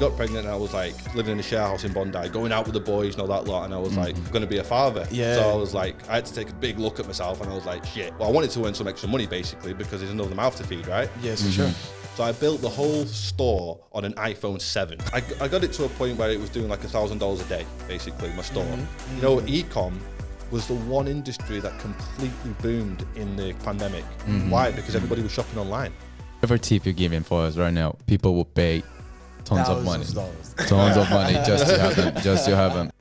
got pregnant, and I was like living in a share house in Bondi, going out with the boys and all that lot, and I was like going to be a father. Yeah. So I was like, I had to take a big look at myself, and I was like, shit. Well, I wanted to earn some extra money basically because there's another mouth to feed, right? Yes, for sure. So I built the whole store on an iPhone 7. I got it to a point where it was doing like $1,000 a day, basically, my store. You know, e-com was the one industry that completely boomed in the pandemic. Why? Because everybody was shopping online. Whatever tip you're giving for us right now, people will pay tons of money. Tons of money just to have them. Just to have them.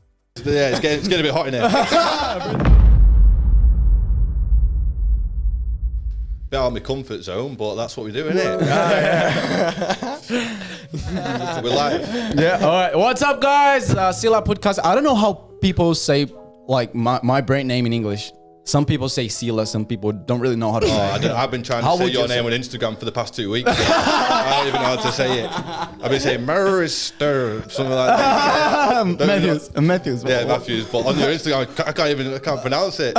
Yeah, it's getting a bit hot in here. Bit out of my comfort zone, but that's what we do, innit? We're live. Yeah. All right. What's up, guys? SeiLá Podcast. I don't know how people say like my brand name in English. Some people say SeiLá. Some people don't really know how to say it. I've been trying to say your name on Instagram for the past 2 weeks. I don't even know how to say it. I've been saying Marister, something like that. Matthews. Yeah, Matthews. But on your Instagram, I can't pronounce it.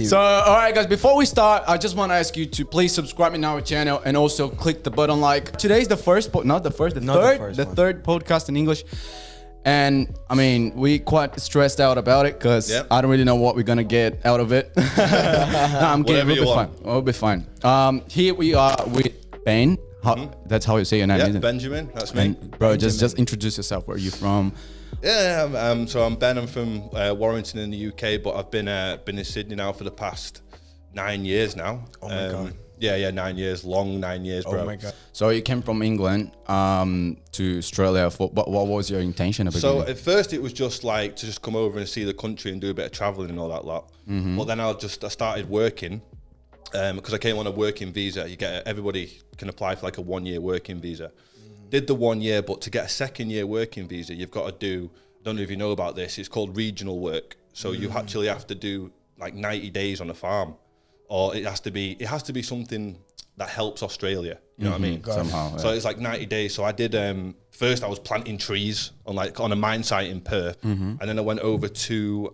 So, all right, guys. Before we start, I just want to ask you to please subscribe in our channel and also click the button like. Today's the third podcast in English. And I mean, we quite stressed out about it because I don't really know what we're gonna get out of it. No, I'm kidding. We'll be fine. Here we are with Benn. That's how you say your name, isn't it? Benjamin. That's me. Bro, just introduce yourself. Where are you from? Yeah, so I'm Ben. I'm from Warrington in the UK, but I've been in Sydney now for the past 9 years now. Oh my God. Yeah, 9 years, long 9 years, bro. Oh my God. So you came from England to Australia. What was your intention? So at first it was just like to just come over and see the country and do a bit of traveling and all that lot. But then I started working because I came on a working visa. Everybody can apply for like a 1 year working visa. Did the 1 year, but to get a second year working visa, you've got to do, I don't know if you know about this, it's called regional work. So you actually have to do like 90 days on a farm. Or it has to be something that helps Australia. You know what I mean? Somehow. Yeah. So it's like 90 days. So I did, first I was planting trees on a mine site in Perth. And then I went over to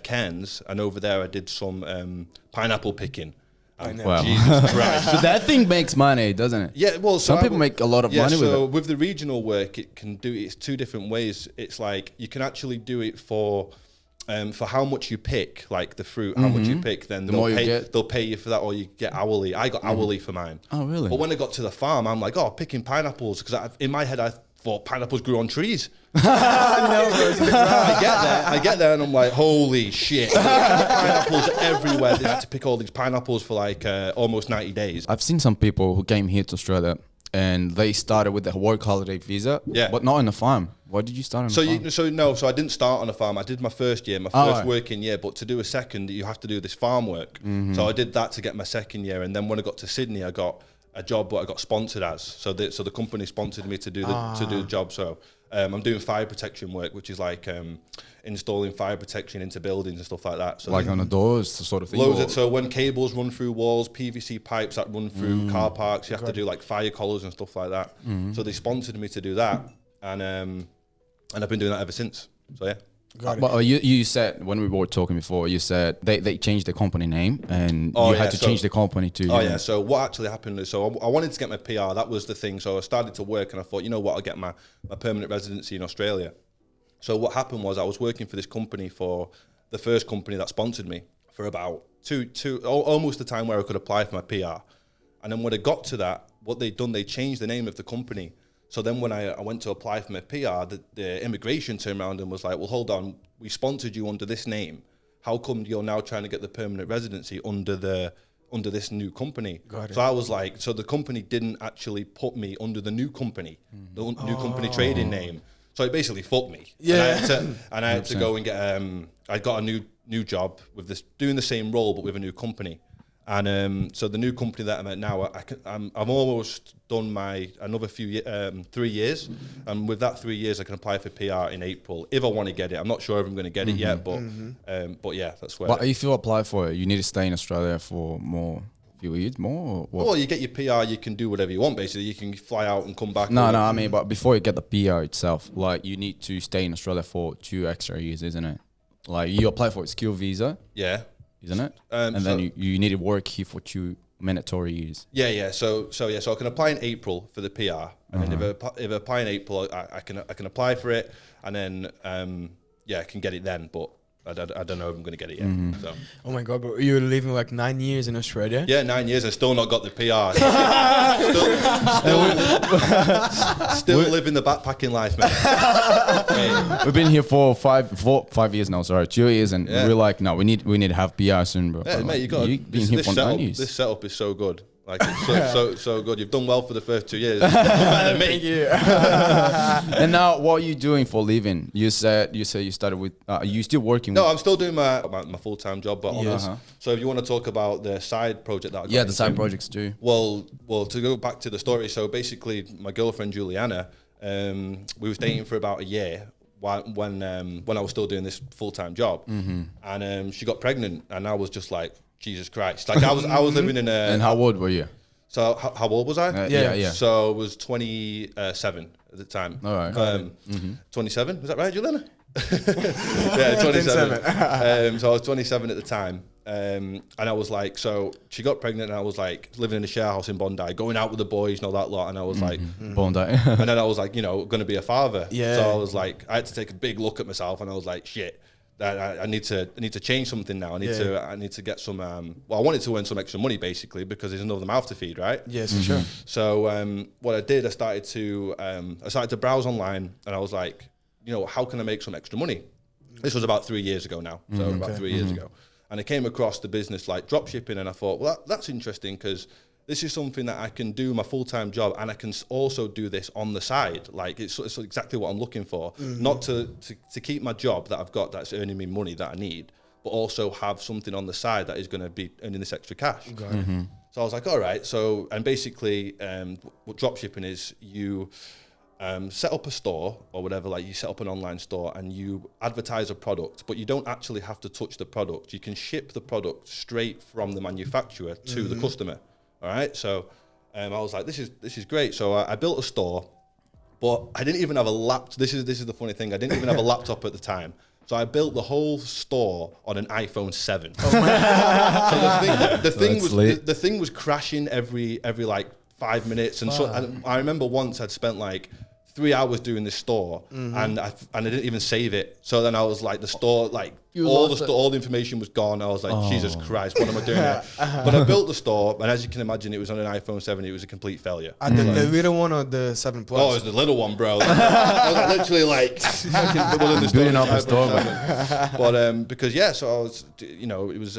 Cairns, and over there I did some pineapple picking. Wow. Jesus Christ. So that thing makes money, doesn't it? Yeah, well, some people make a lot of money with it. So with the regional work, it's two different ways. It's like you can actually do it for how much you pick, like the fruit, how much you pick, then they'll pay you for that, or you get hourly. I got hourly for mine. Oh, really? But when I got to the farm, I'm like, picking pineapples, because in my head I thought pineapples grew on trees. I get there and I'm like, holy shit. Pineapples everywhere. They had to pick all these pineapples for like almost 90 days. I've seen some people who came here to Australia and they started with the work holiday visa, but not on the farm. Why did you start on the farm? So I didn't start on a farm. I did my first year, first working year, but to do a second, you have to do this farm work. So I did that to get my second year, and then when I got to Sydney, I got a job what I got sponsored as. So the company sponsored me to do the job. So I'm doing fire protection work, which is like installing fire protection into buildings and stuff like that. So like on the doors, sort of thing. So when cables run through walls, PVC pipes that run through car parks, you have to do like fire collars and stuff like that. So they sponsored me to do that, and I've been doing that ever since. So yeah. But you said, when we were talking before, you said they changed the company name and you had to change the company to... So what actually happened is, I wanted to get my PR, that was the thing. So I started to work and I thought, you know what, I'll get my permanent residency in Australia. So what happened was I was working for this company, for the first company that sponsored me, for about almost the time where I could apply for my PR. And then when I got to that, what they'd done, they changed the name of the company. So then when I went to apply for my PR, the immigration turned around and was like, well, hold on, we sponsored you under this name. How come you're now trying to get the permanent residency under this new company? So I was like, so the company didn't actually put me under the new company, the new company trading name. So it basically fucked me. Yeah. And I had to go and get, I got a new job with this, doing the same role, but with a new company. And so the new company that I'm at now, I've almost done another 3 years, and with that 3 years I can apply for PR in April if I want to get it. I'm not sure if I'm going to get it yet, but yeah, that's where. But if you apply for it, you need to stay in Australia for few years more. Or what? Well, you get your PR, you can do whatever you want. Basically, you can fly out and come back. No, I mean, but before you get the PR itself, like you need to stay in Australia for 2 extra years, isn't it? Like you apply for a skill visa. Yeah. Isn't it? And then you need to work here for 2 mandatory years? Yeah. So I can apply in April for the PR, and then if I apply in April, I can apply for it, and then I can get it then. But I don't know if I'm going to get it yet. So. Oh my God, but you're living like 9 years in Australia? Yeah, 9 years and still not got the PR. still living the backpacking life, mate. We've been here for 5 years now. Sorry, 2 years, and we're like, no, we need to have PR soon, bro. Yeah, mate, you've been here for 9 years. This setup is so good. Like it's so good. You've done well for the first 2 years. Thank you. And now, what are you doing for a living? You said you started with. Are you still working? No, I'm still doing my full-time job, but so if you want to talk about the side project that I got the side projects too. Well, to go back to the story. So basically, my girlfriend Juliana, we was dating for about a year when I was still doing this full-time job, and she got pregnant, and I was just like, Jesus Christ! Like I was living in a. And how old were you? So how old was I? Yeah. So I was 27 at the time. All right. 27, is that right, Juliana? Yeah, 27. So I was 27 at the time. And I was like, so she got pregnant, and I was like living in a share house in Bondi, going out with the boys and all that lot. And I was like, Bondi. And then I was like, going to be a father. Yeah. So I was like, I had to take a big look at myself, and I was like, shit. I need to change something now. I need to get some. I wanted to earn some extra money basically because there's another mouth to feed, right? Yes, for sure. So what I did, I started to browse online, and I was like, how can I make some extra money? This was about 3 years ago now, so about 3 years ago, and I came across the business like dropshipping, and I thought, well, that's interesting because this is something that I can do my full-time job, and I can also do this on the side. Like it's exactly what I'm looking for. Not to keep my job that I've got that's earning me money that I need, but also have something on the side that is going to be earning this extra cash. So I was like, all right. So, and basically what dropshipping is, you set up a store or whatever, like you set up an online store and you advertise a product, but you don't actually have to touch the product. You can ship the product straight from the manufacturer to the customer. All right, so I was like, this is great. So I built a store, but I didn't even have a laptop. This is the funny thing. I didn't even have a laptop at the time. So I built the whole store on an iPhone 7. Oh so the thing was crashing every like 5 minutes, and so I remember once I'd spent like 3 hours doing this store, and I didn't even save it. So then I was like, the store, like all the information was gone. I was like, Jesus Christ, what am I doing here? But I built the store, and as you can imagine, it was on an iPhone 7. It was a complete failure. The little one or the 7 Plus? Oh, it was the little one, bro. I was literally like building up the store. But because so I was, it was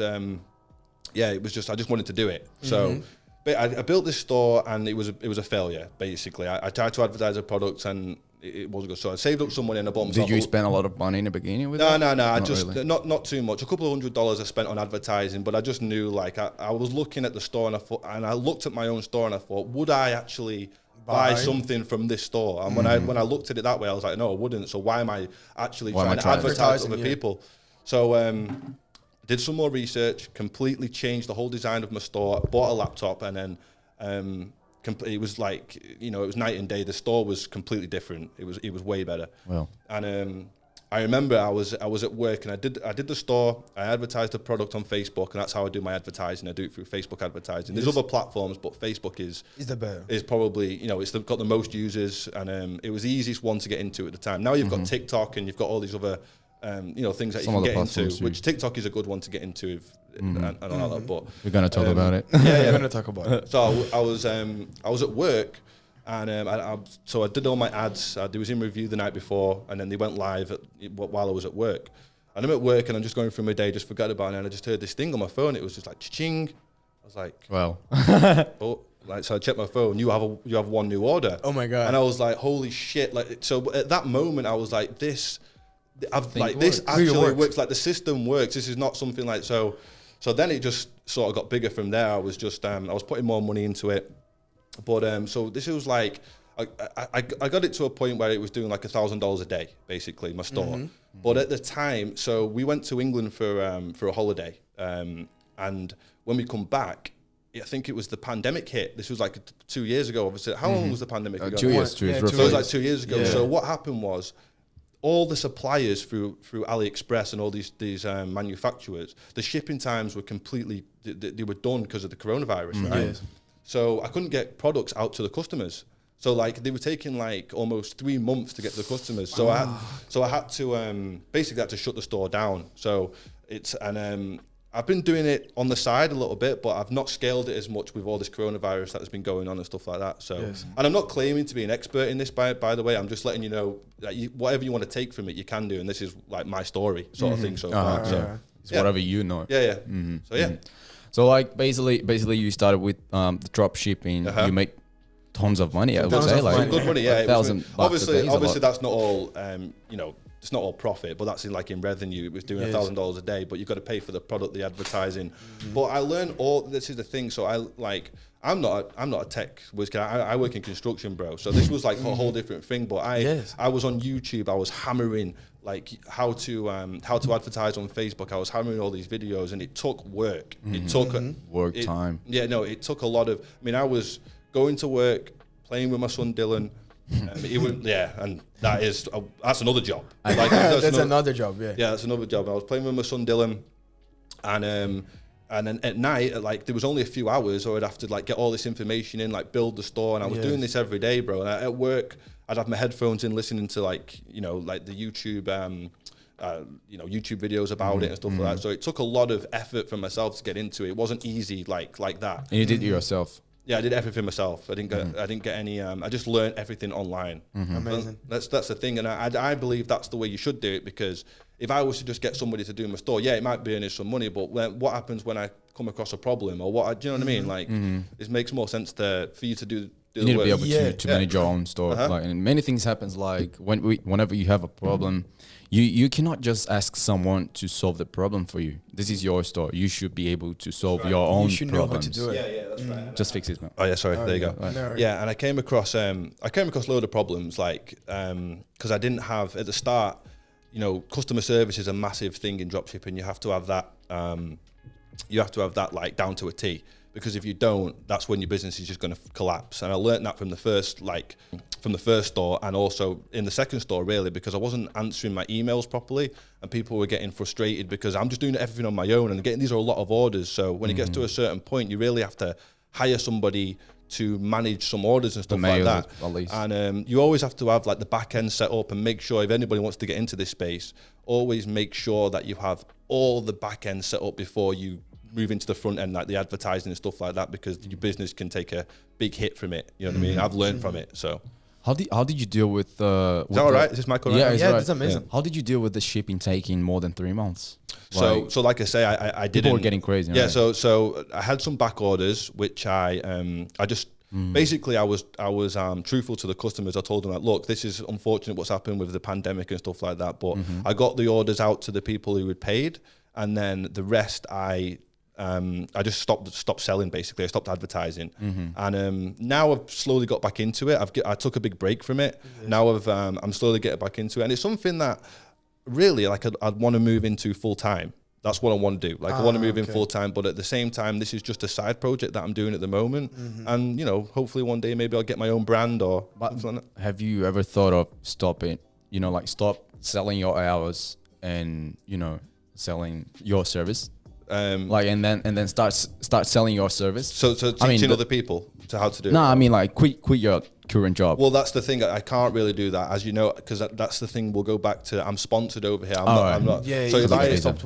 it was just I just wanted to do it. So. But I built this store, and it was a failure. Basically, I tried to advertise a product, and it wasn't good. So I saved up some money, and I bought myself. Did you spend a lot of money in the beginning with that? No. I just really. not too much. A couple of $100 I spent on advertising, but I just knew like I was looking at the store, and I looked at my own store, and I thought, would I actually buy something from this store? And when I looked at it that way, I was like, no, I wouldn't. So why am I actually trying to advertise to other people? So. Did some more research, completely changed the whole design of my store, bought a laptop, and then it was like, it was night and day. The store was completely different. It was way better. Well, and I remember I was at work, and I did the store. I advertised the product on Facebook, and that's how I do my advertising. I do it through Facebook advertising. There's other platforms, but Facebook is the best. Is probably it's got the most users, and it was the easiest one to get into at the time. Now you've got TikTok, and you've got all these other. Things that you can get into, which TikTok is a good one to get into, and all that. But we're gonna talk about it. We're gonna talk about it. So I was at work, and I did all my ads. They was in review the night before, and then they went live while I was at work. And I'm at work, and I'm just going through my day, just forgot about it, and I just heard this thing on my phone. It was just like cha-ching. I was like, well. So I checked my phone. You have one new order. Oh my God! And I was like, holy shit! Like, so at that moment, I was like, this actually works. Like the system works. This is not something like so. Then it just sort of got bigger from there. I was just I was putting more money into it, but so this was like I got it to a point where it was doing like $1,000 a day, basically my store. But at the time, so we went to England for a holiday, and when we come back, I think it was the pandemic hit. This was like 2 years ago. Obviously, how long was the pandemic ago? 2 years. So it was like 2 years ago. Yeah. So what happened was, all the suppliers through AliExpress and all these manufacturers, the shipping times were completely, they were done because of the coronavirus, right? Yes. So I couldn't get products out to the customers. So like they were taking like almost 3 months to get to the customers. So I had to basically had to shut the store down. So I've been doing it on the side a little bit, but I've not scaled it as much with all this coronavirus that has been going on and stuff like that. So, and I'm not claiming to be an expert in this, by the way. I'm just letting you know that whatever you want to take from it, you can do. And this is like my story sort of thing so far. So it's whatever you know. Yeah. So So like basically you started with the drop shipping. You make tons of money. I would say like good money. Yeah, obviously that's not all. It's not all profit, but that's in revenue. It was doing $1,000 a day, but you've got to pay for the product, the advertising. But I learned this is the thing. So I'm not a tech whiz kid. I work in construction, bro. So this was like a whole different thing. But I was on YouTube. I was hammering like how to advertise on Facebook. I was hammering all these videos, and it took work. It took time. Yeah, no, it took a lot of. I mean, I was going to work, playing with my son Dylan. And that's another job. Like, that's another job. Yeah, that's another job. I was playing with my son Dylan, and then at night, like there was only a few hours, so I'd have to like get all this information in, like build the store, and I was doing this every day, bro. And at work, I'd have my headphones in, listening to like the YouTube, YouTube videos about it and stuff like that. So it took a lot of effort for myself to get into it. It wasn't easy like that. And you did it yourself. Yeah, I did everything myself. I didn't get any. I just learned everything online. Amazing. That's the thing, and I believe that's the way you should do it, because if I was to just get somebody to do my store, it might be earning some money, but what happens when I come across a problem or what? Do you know what I mean? Like, it makes more sense for you to do. You need to be able to manage your own store. Like, and many things happens. Like whenever you have a problem, you cannot just ask someone to solve the problem for you. This is your store. You should be able to solve your own problems. You should know how to do it. Yeah, that's right. Just fix it, man. Oh yeah, sorry. There you go. Right. Yeah, and I came across a load of problems, like because I didn't have at the start. Customer service is a massive thing in dropshipping. You have to have that. Like down to a T. Because if you don't, that's when your business is just going to collapse. And I learned that from the first store, and also in the second store, really, because I wasn't answering my emails properly, and people were getting frustrated because I'm just doing everything on my own, and these are a lot of orders. So when it gets to a certain point, you really have to hire somebody to manage some orders and stuff like that. At least. And you always have to have like the back end set up, and make sure if anybody wants to get into this space, always make sure that you have all the back end set up before you move into the front end, like the advertising and stuff like that, because your business can take a big hit from it. You know what I mean? I've learned from it. So how did you deal with? Is that all right? Is this Michael? Yeah, right? That's amazing. Yeah. How did you deal with the shipping taking more than 3 months? So like I say, I didn't. People were getting crazy. Yeah. Right? So I had some back orders, which I just. Basically, I was truthful to the customers. I told them that, look, this is unfortunate what's happened with the pandemic and stuff like that, but I got the orders out to the people who had paid, and then the rest I just stopped selling. Basically, I stopped advertising, and now I've slowly got back into it. I took a big break from it. Now I'm slowly getting back into it, and it's something that really like I'd want to move into full time. That's what I want to do. Like I want to move in full time, but at the same time, this is just a side project that I'm doing at the moment. And hopefully one day maybe I'll get my own brand or something like that. Have you ever thought of stopping? Like stop selling your hours and selling your service. And then start selling your service. So teaching other people to how to do it. No, I mean like quit your current job. Well, that's the thing. I can't really do that, as you know, because that's the thing. We'll go back to I'm sponsored over here. I'm not. Yeah. So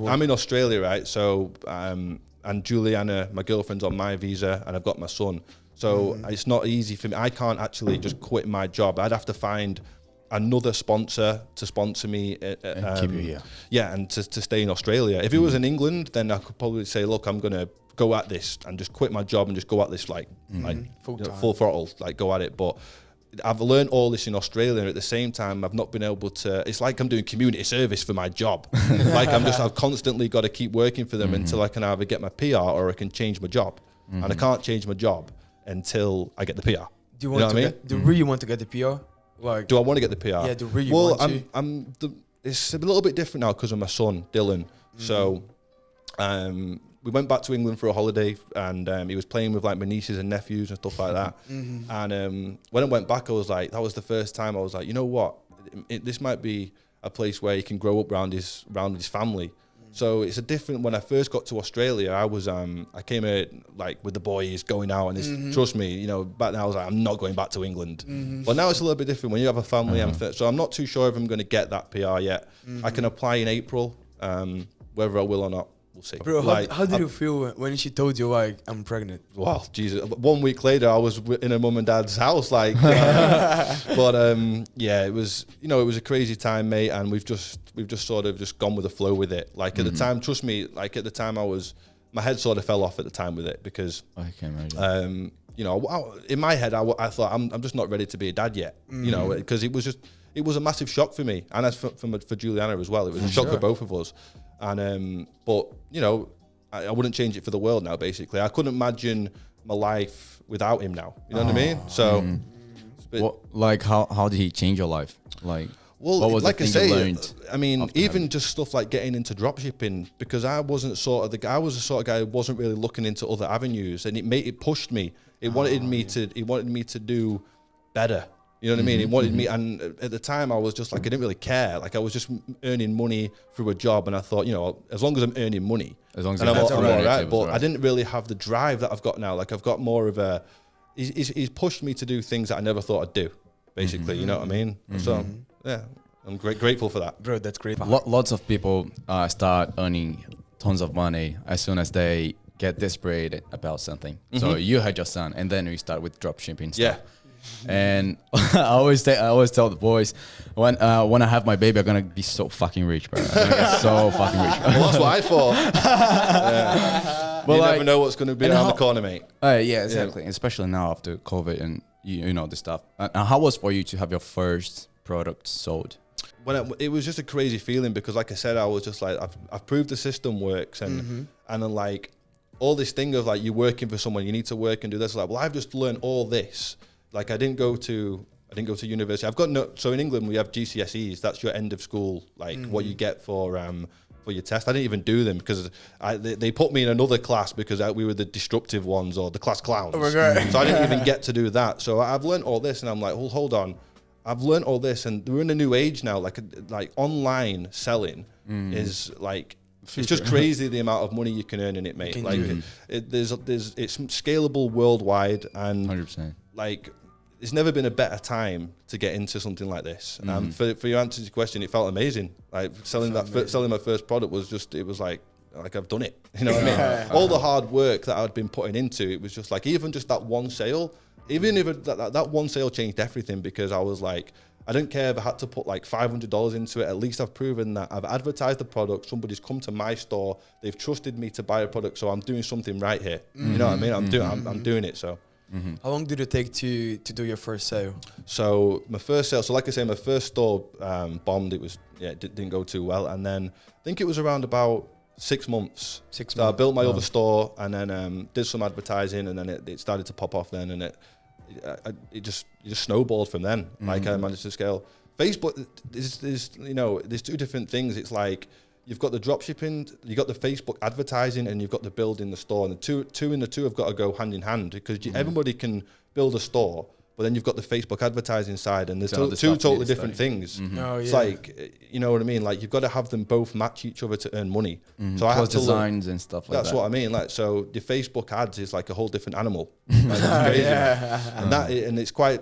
I'm in Australia, right? So and Juliana, my girlfriend's on my visa, and I've got my son. So it's not easy for me. I can't actually just quit my job. I'd have to find another sponsor to sponsor me and keep you here. Yeah, and to stay in Australia. If it was in England, then I could probably say, look, I'm gonna go at this and just quit my job and just go at this like full throttle, like go at it. But I've learned all this in Australia, and at the same time I've not been able to. It's like I'm doing community service for my job. Like I've constantly got to keep working for them until I can either get my PR or I can change my job. And I can't change my job until I get the PR. Do you really want to get the PR? Like, do I want to get the PR? Yeah, do really want to? It's a little bit different now because of my son Dylan. So we went back to England for a holiday, and he was playing with like my nieces and nephews and stuff like that. And when I went back, I was like, that was the first time I was like, you know what? This might be a place where he can grow up around his family. So it's a different. When I first got to Australia, I came here like with the boys going out, and it's, trust me, you know, back then I was like, I'm not going back to England. But now it's a little bit different when you have a family. So I'm not too sure if I'm going to get that PR yet. I can apply in April, whether I will or not. We'll see. Bro, like, how did you feel when she told you like I'm pregnant? Wow, Jesus! 1 week later, I was in her mum and dad's house, like. But yeah, it was, you know, it was a crazy time, mate, and we've just sort of just gone with the flow with it. Like at the time, trust me, like at the time, my head sort of fell off at the time with it because I can imagine. You know, in my head, I thought I'm just not ready to be a dad yet. You know, because it was a massive shock for me, and as for Juliana as well. It was a shock for both of us. And but you know, I wouldn't change it for the world now. Basically, I couldn't imagine my life without him now. You know what I mean? So, like how did he change your life? Like, well, what was like the I thing say, you learned I mean, even just stuff like getting into dropshipping, because I wasn't sort of the guy. I was the sort of guy who wasn't really looking into other avenues, and it pushed me. It wanted me to do better. You know what I mean? It wanted me, and at the time I was just like, I didn't really care. Like I was just earning money through a job, and I thought, you know, as long as I'm earning money, as long as I'm all right. But I didn't really have the drive that I've got now. Like I've got more of a, he's pushed me to do things that I never thought I'd do. Basically, you know what I mean? So yeah, I'm grateful for that. Bro, that's great. Lots of people start earning tons of money as soon as they get desperate about something. So you had your son, and then we start with dropshipping stuff. Yeah. And I always tell the boys, when I have my baby, I'm gonna be so fucking rich, bro. I'm gonna get so fucking rich, bro. Well, that's what I thought. Yeah. But you never know what's going to be around the corner, mate. Yeah, exactly. Yeah. Especially now after COVID and you know the stuff. How was for you to have your first product sold? It was just a crazy feeling because, like I said, I was just like, I've proved the system works, and then like all this thing of like, you're working for someone, you need to work and do this. Like, well, I've just learned all this. Like I didn't go to university. So in England we have GCSEs. That's your end of school, like what you get for your test. I didn't even do them because they put me in another class because we were the disruptive ones or the class clowns. Oh my God. So I didn't even get to do that. So I've learned all this, and I'm like, well, hold on. I've learned all this, and we're in a new age now. Like online selling is like. It's just crazy the amount of money you can earn in it, mate. Like it's scalable worldwide, and 100%. Like there's never been a better time to get into something like this. For your answer to your question, it felt amazing. Like selling my first product was just, it was like I've done it. You know what I mean? All the hard work that I'd been putting into it was just like, even just that one sale, even if that one sale changed everything, because I was like, I don't care if I had to put like $500 into it. At least I've proven that I've advertised the product. Somebody's come to my store. They've trusted me to buy a product. So I'm doing something right here. You know what I mean? I'm doing it. So. How long did it take to do your first sale? So my first sale, so like I say, my first store bombed. It didn't go too well. And then I think it was around about 6 months. So I built my other store, and then did some advertising, and then it started to pop off then, and it just snowballed from then. Like I managed to scale. Facebook, there's two different things. It's like, you've got the dropshipping, you've got the Facebook advertising, and you've got the building the store. And the two have got to go hand in hand, because everybody can build a store, but then you've got the Facebook advertising side, and there's two totally different things. It's like, you know what I mean? Like, you've got to have them both match each other to earn money. So I have to designs and stuff like that. That's what I mean. Like, so the Facebook ads is like a whole different animal. Like, crazy. And it's quite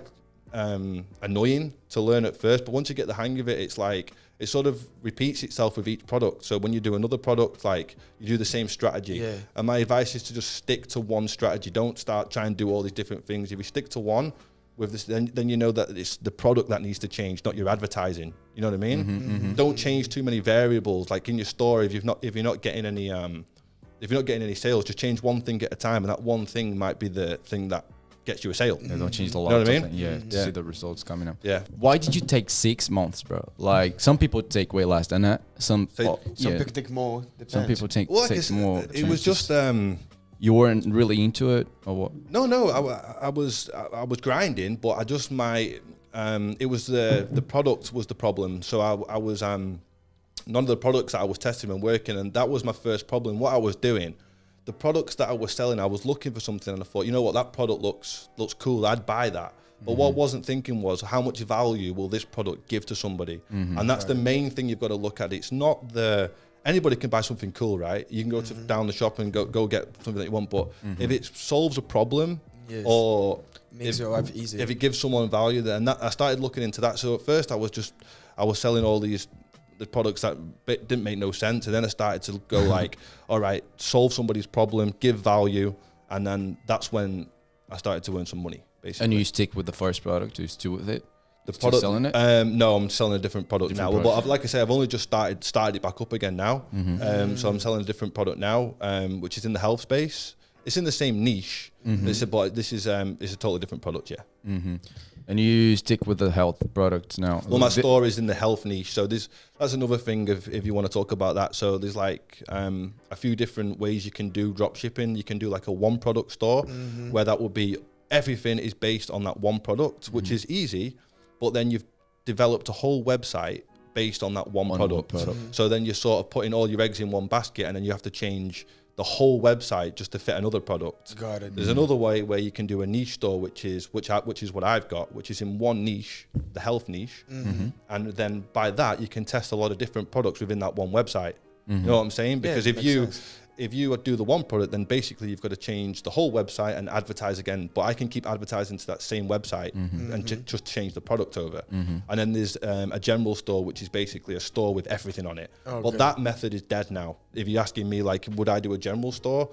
annoying to learn at first, but once you get the hang of it, it's like, it sort of repeats itself with each product. So when you do another product, like, you do the same strategy. And my advice is to just stick to one strategy. Don't start trying to do all these different things. If you stick to one with this, then you know that it's the product that needs to change, not your advertising. You know what I mean? Don't change too many variables. Like in your store, if you're not getting any sales, just change one thing at a time, and that one thing might be the thing that gets you a sale. Don't change a lot. You know what I mean? To see the results coming up. Why did you take 6 months, bro? Like, some people take way less than that. Some people take more. Depends. Some people take more. It was just you weren't really into it, or what? No. I was grinding, but I just it was the product was the problem. So I was none of the products that I was testing and working, and that was my first problem. What I was doing, the products that I was selling, I was looking for something, and I thought, you know what, that product looks cool. I'd buy that. But what I wasn't thinking was how much value will this product give to somebody? And that's the main thing you've got to look at. It's not anybody can buy something cool, right? You can go to down the shop and go get something that you want. But if it solves a problem or makes your life easier, if it gives someone value, then I started looking into that. So at first I was selling all the products that didn't make no sense. And then I started to go like, all right, solve somebody's problem, give value. And then that's when I started to earn some money, basically. And you stick with the first product? You still with it? The product, selling it? No, I'm selling a different product now. But like I say, I've only just started it back up again now. So I'm selling a different product now, which is in the health space. It's in the same niche, but this is a totally different product, yeah. And you stick with the health products now? Well, my store is in the health niche, so that's another thing if you want to talk about that. So there's like a few different ways you can do drop shipping. You can do like a one product store where that would be everything is based on that one product, which is easy, but then you've developed a whole website based on that one product. So then you're sort of putting all your eggs in one basket, and then you have to change the whole website just to fit another product. Got it. There's another way where you can do a niche store, which is what I've got, which is in one niche, the health niche, and then by that you can test a lot of different products within that one website. You know what I'm saying? Because if you do the one product, then basically you've got to change the whole website and advertise again. But I can keep advertising to that same website and just change the product over. And then there's a general store, which is basically a store with everything on it. Well, that method is dead now. If you're asking me, like, would I do a general store?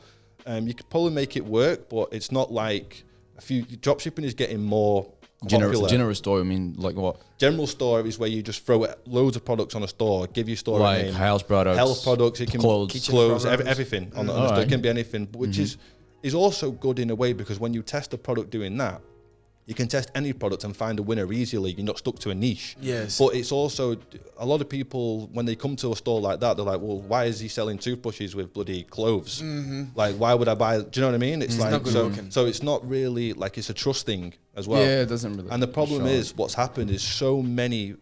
You could probably make it work, but it's not like dropshipping is getting more General store, I mean, like what? General store is where you just throw loads of products on a store, give your store like a name. Health products, it can clothes, everything on the store. It can be anything, which is also good in a way, because when you test a product doing that, you can test any product and find a winner easily. You're not stuck to a niche. Yes. But it's also, a lot of people, when they come to a store like that, they're like, well, why is he selling toothbrushes with bloody cloves? Like, why would I buy? Do you know what I mean? It's like, so it's not really, like, it's a trust thing as well. Yeah, it doesn't really. And the problem is, what's happened is so many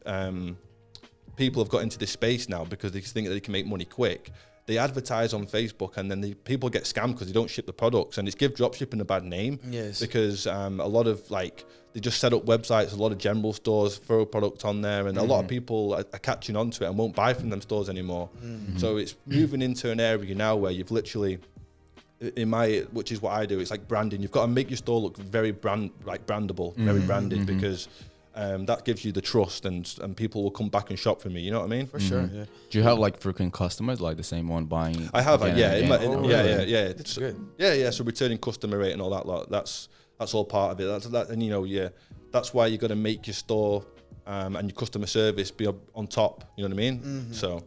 people have got into this space now because they think that they can make money quick. They advertise on Facebook, and then people get scammed because they don't ship the products, and it's give dropshipping a bad name. Yes. Because a lot of, like, they just set up websites, a lot of general stores throw a product on there, and a lot of people are catching on to it and won't buy from them stores anymore. So it's moving into an area now where you've literally, which is what I do, it's like branding. You've got to make your store look very brandable, very branded, because that gives you the trust, and people will come back and shop from me. You know what I mean? For sure. Yeah. Do you have like frequent customers, like the same one buying? I have, yeah. That's good. Yeah. So returning customer rate and all that lot. That's all part of it. And that's why you got to make your store and your customer service be on top. You know what I mean? So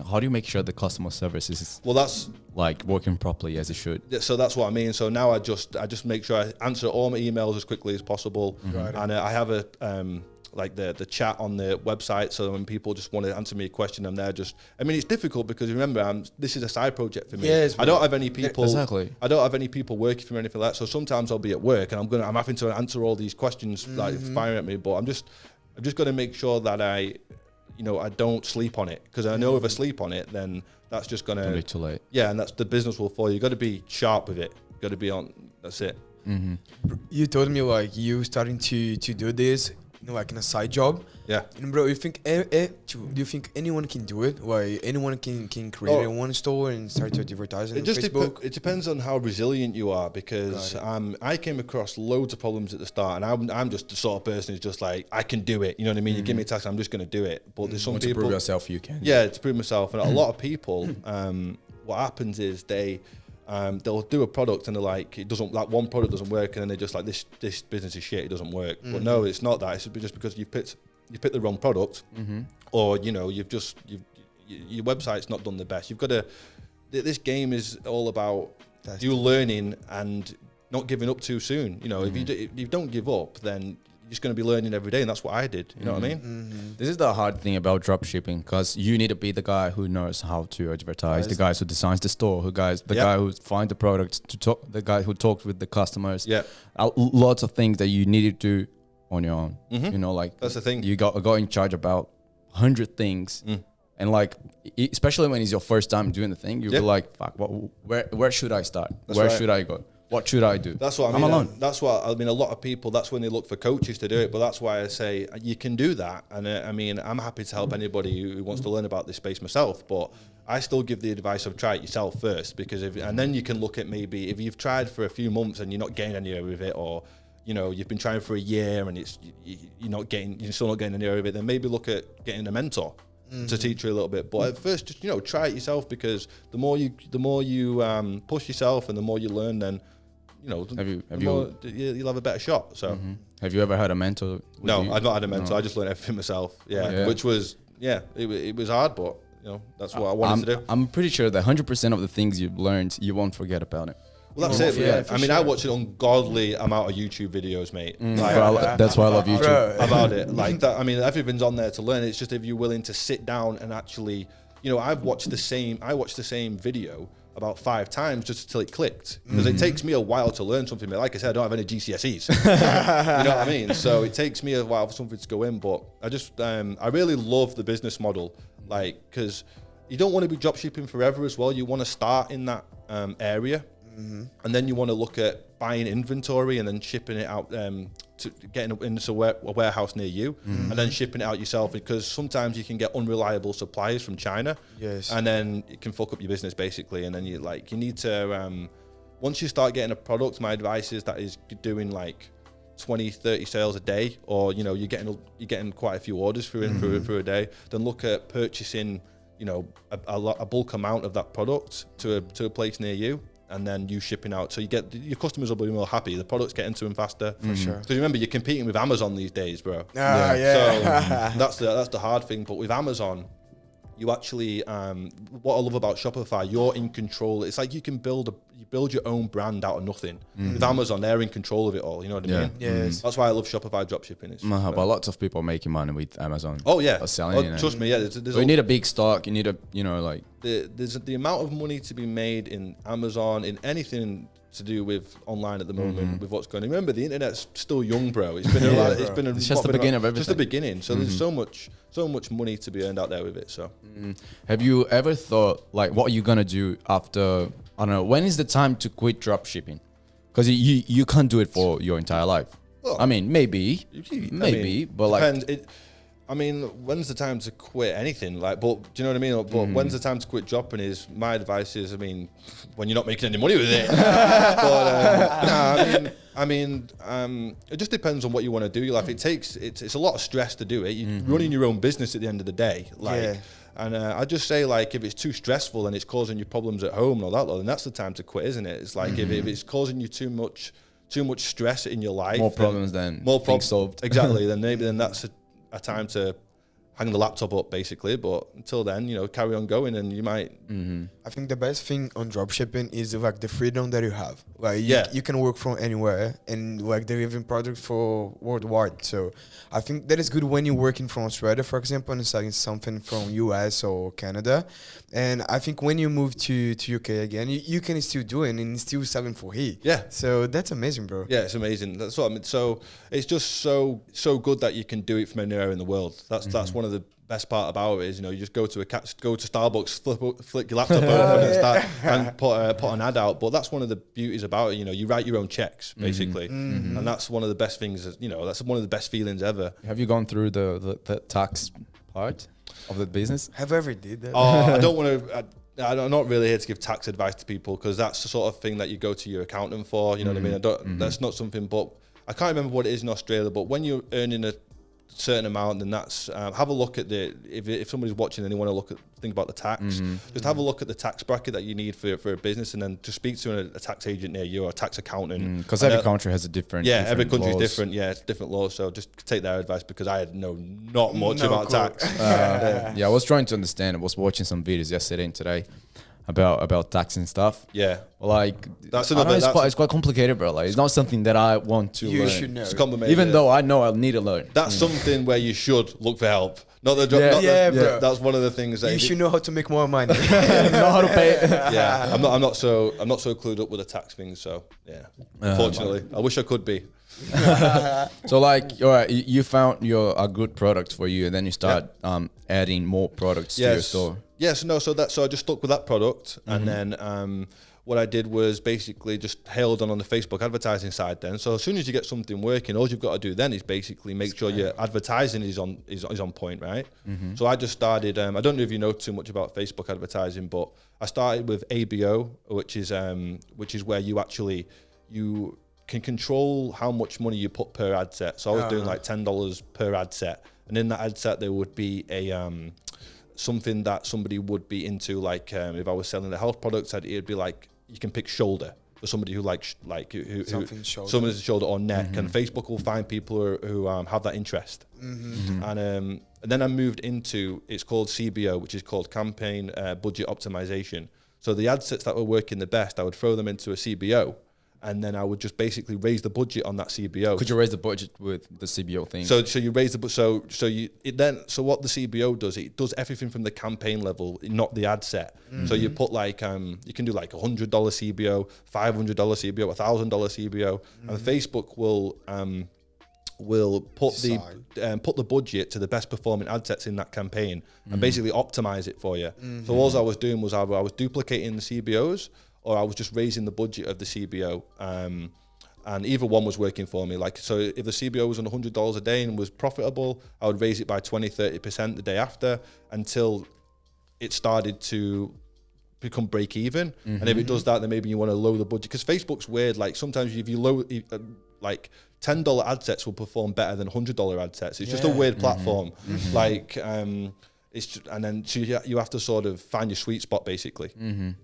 how do you make sure the customer service is that's like working properly as it should? Yeah, so that's what I mean. So now I just make sure I answer all my emails as quickly as possible, and I have a like the chat on the website. So when people just want to answer me a question, I'm there. It's difficult because remember, this is a side project for me. Yes, I don't have any people. Exactly. I don't have any people working for me or anything like that. So sometimes I'll be at work and I'm having to answer all these questions like firing at me. But I'm just got to make sure that I don't sleep on it, because I know if I sleep on it, then that's just gonna be too late. Yeah, and that's the business will fall. You got to be sharp with it. You got to be on. That's it. You told me like you starting to do this, like in a side job. Yeah. And bro, you think do you think anyone can do it? Like anyone can create one store and start to advertise on Facebook? It depends on how resilient you are, because I came across loads of problems at the start, and I'm just the sort of person who's just like, I can do it. You know what I mean? You give me a task, I'm just going to do it. But there's some people to prove yourself, you can. Yeah, to prove myself. And a lot of people, what happens is they'll do a product and they're like, that one product doesn't work, and then they're just like, this business is shit, it doesn't work. But no, it's not that. It's just because you picked the wrong product, or your website's not done the best. You've got to. This game is all about you learning and not giving up too soon. If you don't give up, then you're just going to be learning every day, and that's what I did. You know what I mean? This is the hard thing about dropshipping, because you need to be the guy who knows how to advertise, the guy who designs the store, guy who finds the products, the guy who talks with the customers. Yeah, lots of things that you need to do on your own. Like that's the thing. You got in charge about 100 things, and like especially when it's your first time doing the thing, you'll be like, "Fuck, where should I start? Where should I go?" What should I do? That's what I mean. I'm alone. That's what I mean. A lot of people, that's when they look for coaches to do it. But that's why I say you can do that. And I mean, I'm happy to help anybody who wants to learn about this space myself. But I still give the advice of try it yourself first, because and then you can look at maybe if you've tried for a few months and you're not getting anywhere with it, or you've been trying for a year and you're still not getting anywhere with it, then maybe look at getting a mentor to teach you a little bit. But at first, just try it yourself, because the more you push yourself and the more you learn, then you'll have a better shot. So have you ever had a mentor? No, I've not had a mentor. No. I just learned everything myself. Which was it was hard, but that's what I wanted to do. I'm pretty sure that 100% of the things you've learned, you won't forget about it. Well, that's it. Yeah, I mean, I watch an ungodly amount of YouTube videos, mate. That's why I love YouTube. About it, like that. I mean, everything's on there to learn. It's just if you're willing to sit down and actually, I've watched the same video about 5 times just until it clicked, because it takes me a while to learn something. But like I said, I don't have any GCSEs. You know what I mean? So it takes me a while for something to go in. But I just, I really love the business model, because you don't want to be dropshipping forever as well. You want to start in that area. And then you want to look at buying inventory and then shipping it out to getting into a warehouse near you, and then shipping it out yourself, because sometimes you can get unreliable supplies from China. Yes. And then it can fuck up your business basically. And then you need to once you start getting a product, my advice is that is doing like 20-30 sales a day, or you're getting quite a few orders through a day, then look at purchasing a bulk amount of that product to a place near you, and then you shipping out, so your customers will be more happy. The product's getting to them faster. For sure. Because remember, you're competing with Amazon these days, bro. So that's the hard thing. But with Amazon, you actually, what I love about Shopify, you're in control. It's like you build your own brand out of nothing. With Amazon, they're in control of it all. You know what I mean? Yes. That's why I love Shopify dropshipping. But lots of people making money with Amazon. Oh yeah, selling. Trust me. Yeah, you need a big stock. You need there's the amount of money to be made in Amazon, in anything to do with online at the moment, with what's going on. Remember, the internet's still young, bro. It's been it's just the beginning of everything. Just the beginning. So there's so much money to be earned out there with it. So have you ever thought, like, what are you gonna do after, I don't know, when is the time to quit dropshipping? Because you can't do it for your entire life. Well, I mean, maybe, but like, I mean, when's the time to quit anything? Like, but do you know what I mean? But when's the time to quit dropping? Is my advice is, I mean, when you're not making any money with it. But it just depends on what you want to do. Like, it's a lot of stress to do it. You're running your own business at the end of the day. Like, and I just say, like, if it's too stressful and it's causing you problems at home and all that, then that's the time to quit, isn't it? It's like if it's causing you too much stress in your life, more problems than things solved. Exactly. then that's a time to hang the laptop up, basically. But until then, carry on going, and you might. I think the best thing on dropshipping is like the freedom that you have. Like you can work from anywhere and like delivering products for worldwide. So I think that is good when you're working from Australia, for example, and selling something from US or Canada. And I think when you move to UK again, you can still do it and still selling for here. Yeah. So that's amazing, bro. Yeah, it's amazing. That's what I mean. So it's just so good that you can do it from anywhere in the world. That's one of the best part about it is, you just go to Starbucks, flick your laptop open and put an ad out. But that's one of the beauties about it. You write your own checks, basically, and that's one of the best things. That's one of the best feelings ever. Have you gone through the tax part of the business? Have you ever did that? I don't want to. I'm not really here to give tax advice to people, because that's the sort of thing that you go to your accountant for. You know what I mean? That's not something. But I can't remember what it is in Australia. But when you're earning a certain amount, then that's have a look at if somebody's watching and they want to think about the tax, just have a look at the tax bracket that you need for a business, and then just speak to a tax agent near you or a tax accountant, because every country has a different every country's laws. different. It's different laws, so just take their advice, because I had not much about tax. I was trying to understand. I was watching some videos yesterday and today about tax and stuff. Yeah, like it's quite complicated, bro. Like, it's not something that I want to learn. You should know. It's complicated, even though I know I'll need to learn. That's something where you should look for help. Not the bro. That's one of the things that you should know how to make more money. Know how to pay. I'm not so clued up with the tax things. So unfortunately, I wish I could be. So like, all right, you found a good product for you, and then you start adding more products to your store. Yes, no. So I just stuck with that product, and then what I did was basically just hailed on the Facebook advertising side then. So as soon as you get something working, all you've got to do then is basically make sure your advertising is on point, right? So I just started, I don't know if you know too much about Facebook advertising, but I started with ABO, which is where you can control how much money you put per ad set. So I was doing like $10 per ad set. And in that ad set, there would be a something that somebody would be into, like if I was selling a health product, it'd be like, you can pick shoulder for somebody who likes someone's shoulder or neck, and Facebook will find people who have that interest. And then I moved into, it's called CBO, which is called campaign budget optimization. So the ad sets that were working the best, I would throw them into a CBO, and then I would just basically raise the budget on that CBO. Could you raise the budget with the CBO thing? So you raise the so what the CBO does, it does everything from the campaign level, not the ad set. So you put like you can do like $100 CBO, $500 CBO, $1,000 CBO, and Facebook will put the budget to the best performing ad sets in that campaign and basically optimize it for you. So all I was doing was either I was duplicating the CBOs, or I was just raising the budget of the CBO, and either one was working for me. Like, so if the CBO was on $100 a day and was profitable, I would raise it by 20-30% the day after until it started to become break even. And if it does that, then maybe you want to lower the budget, because Facebook's weird. Like sometimes if you lower, like $10 ad sets will perform better than $100 ad sets. It's just a weird platform. Like, it's just, and then so you have to sort of find your sweet spot, basically.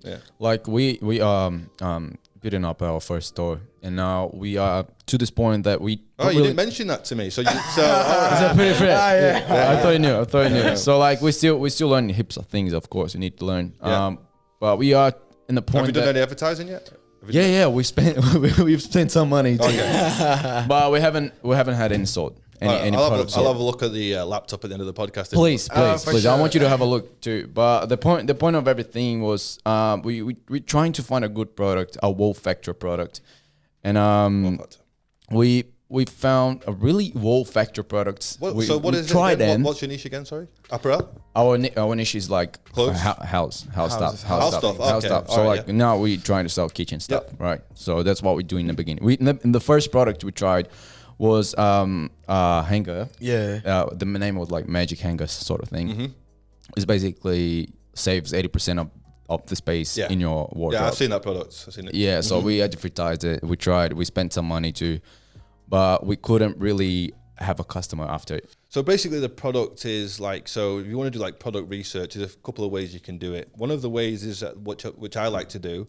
Yeah. Like we building up our first store, and now we are to this point that we. Oh, you didn't mention that to me. So right. Is that pretty fair? Yeah. I thought you knew. So like we still learning heaps of things. Of course, you need to learn. Yeah. But we are in the point. Have you done any advertising yet? Yeah. We've spent some money, but we haven't had any sold. I'll have a look at the laptop at the end of the podcast. Please. Sure. I want you to have a look too. But the point of everything was we trying to find a good product, a wow factor product, and we found a really wow factor product. What's your niche again? Sorry, apparel. Our niche is like clothes, house stuff. So like now we're trying to sell kitchen stuff, right? So that's what we do in the beginning. In the first product we tried was hanger. The name was like magic hanger sort of thing. It's basically saves 80% of the space in your wardrobe. Yeah, I've seen that product. I've seen it. Yeah, so we advertised it. We tried. We spent some money too, but we couldn't really have a customer after it. So basically the product is like, so if you want to do like product research, there's a couple of ways you can do it. One of the ways is which I like to do,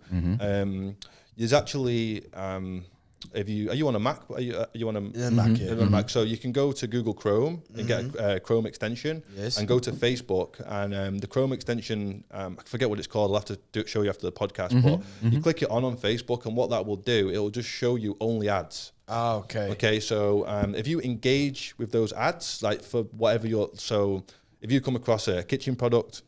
is actually, are you on a Mac? Are you on a Mac? Yeah. On a Mac. So you can go to Google Chrome and get a Chrome extension, and go to Facebook, and the Chrome extension, I forget what it's called. I'll have to show you after the podcast. But you click it on Facebook, and what that will do, it will just show you only ads. Okay. So if you engage with those ads, like for whatever if you come across a kitchen product,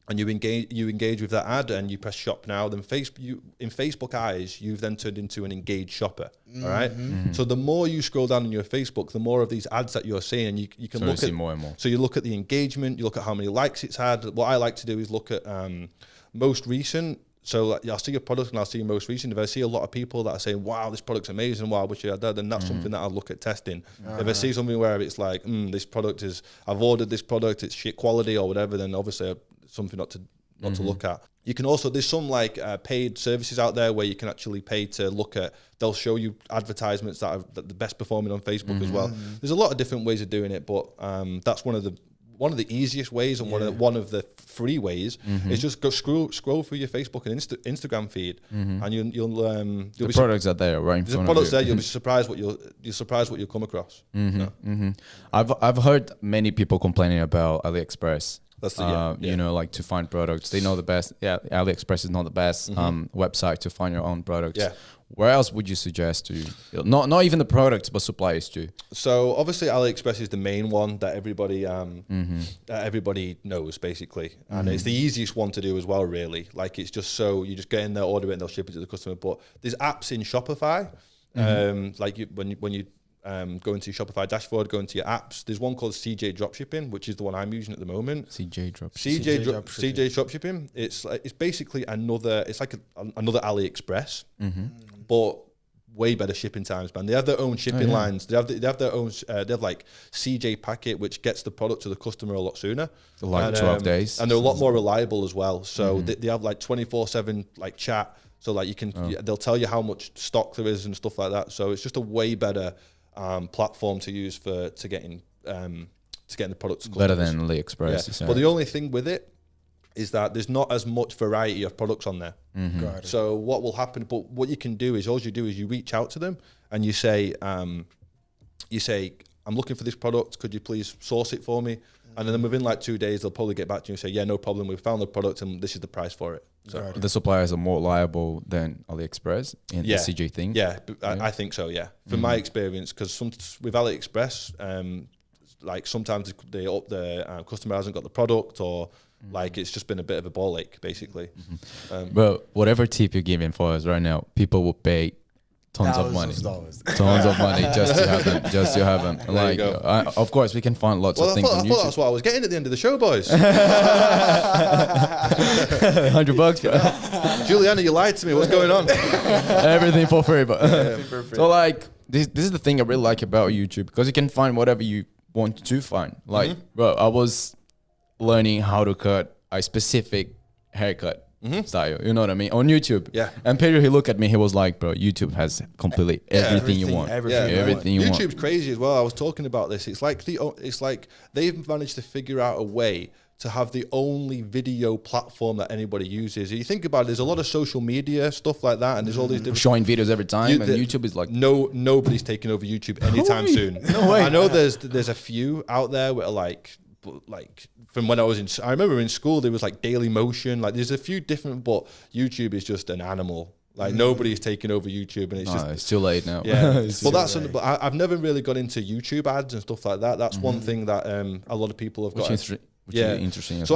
and you engage with that ad and you press shop now, then in Facebook eyes, you've then turned into an engaged shopper. All right. So the more you scroll down on your Facebook, the more of these ads that you're seeing, and you can look at more and more. So you look at the engagement, you look at how many likes it's had. What I like to do is look at most recent. So like, I'll see your product and I'll see your most recent. If I see a lot of people that are saying, wow, this product's amazing, wow, I wish I had that, then that's something that I'll look at testing. If I see something where it's like, this product I've ordered this product, it's shit quality or whatever, then obviously something not to look at. You can also, there's some like paid services out there where you can actually pay to look at, they'll show you advertisements that are the best performing on Facebook as well. There's a lot of different ways of doing it, but that's one of the easiest ways, and one of the free ways is just go scroll through your Facebook and Instagram feed, and you'll the products are there right in front of you. The products there, you'll be surprised what you'll come across. I've heard many people complaining about AliExpress. That's you know, like to find products. They know the best. Yeah, AliExpress is not the best website to find your own products. Yeah. Where else would you suggest to? Not even the products, but suppliers too. So obviously AliExpress is the main one that everybody knows basically, and it's the easiest one to do as well. Really, like it's just so you just get in there, order it, and they'll ship it to the customer. But there's apps in Shopify, like when you go into your Shopify dashboard, go into your apps. There's one called CJ Dropshipping, which is the one I'm using at the moment. CJ Dropshipping. It's basically another AliExpress, but way better shipping times, man. They have their own shipping lines. They have their own. They have like CJ Packet, which gets the product to the customer a lot sooner. Like 12 days, and they're a lot more reliable as well. So they have like 24/7 like chat. So like they'll tell you how much stock there is and stuff like that. So it's just a way better platform to use to getting the products. Better than AliExpress. Yeah. But the only thing with it is that there's not as much variety of products on there. So what will happen? But what you can do is you reach out to them and you say, I'm looking for this product. Could you please source it for me? And then within like 2 days, they'll probably get back to you and say, yeah, no problem. We found the product and this is the price for it. So the suppliers are more reliable than AliExpress in the CJ thing. Yeah, I think so. Yeah, from my experience, because with AliExpress, like sometimes the customer hasn't got the product, or like it's just been a bit of a ball ache, basically. But whatever tip you're giving for us right now, people will pay tons of money just to have them. Like, of course, we can find lots of things on YouTube. I thought that's what I was getting at the end of the show, boys. $100. Juliana, you lied to me. What's going on? Everything for free, but so like this is the thing I really like about YouTube, because you can find whatever you want to find. Like, bro, I was learning how to cut a specific haircut style, you know what I mean, on YouTube. Yeah. And Pedro, he looked at me, he was like, bro, YouTube has completely everything you want. Everything you want. YouTube's crazy as well. I was talking about this. It's like they've managed to figure out a way to have the only video platform that anybody uses. If you think about it, there's a lot of social media stuff like that, and there's all these different showing videos every time, and YouTube is like nobody's taking over YouTube anytime soon. No way. I know there's a few out there that are like from when I remember in school, there was like Daily Motion, like there's a few different, but YouTube is just an animal. Like nobody's taking over YouTube, and it's too late now. Yeah, but I've never really got into YouTube ads and stuff like that. That's one thing that a lot of people have got. Which is interesting. So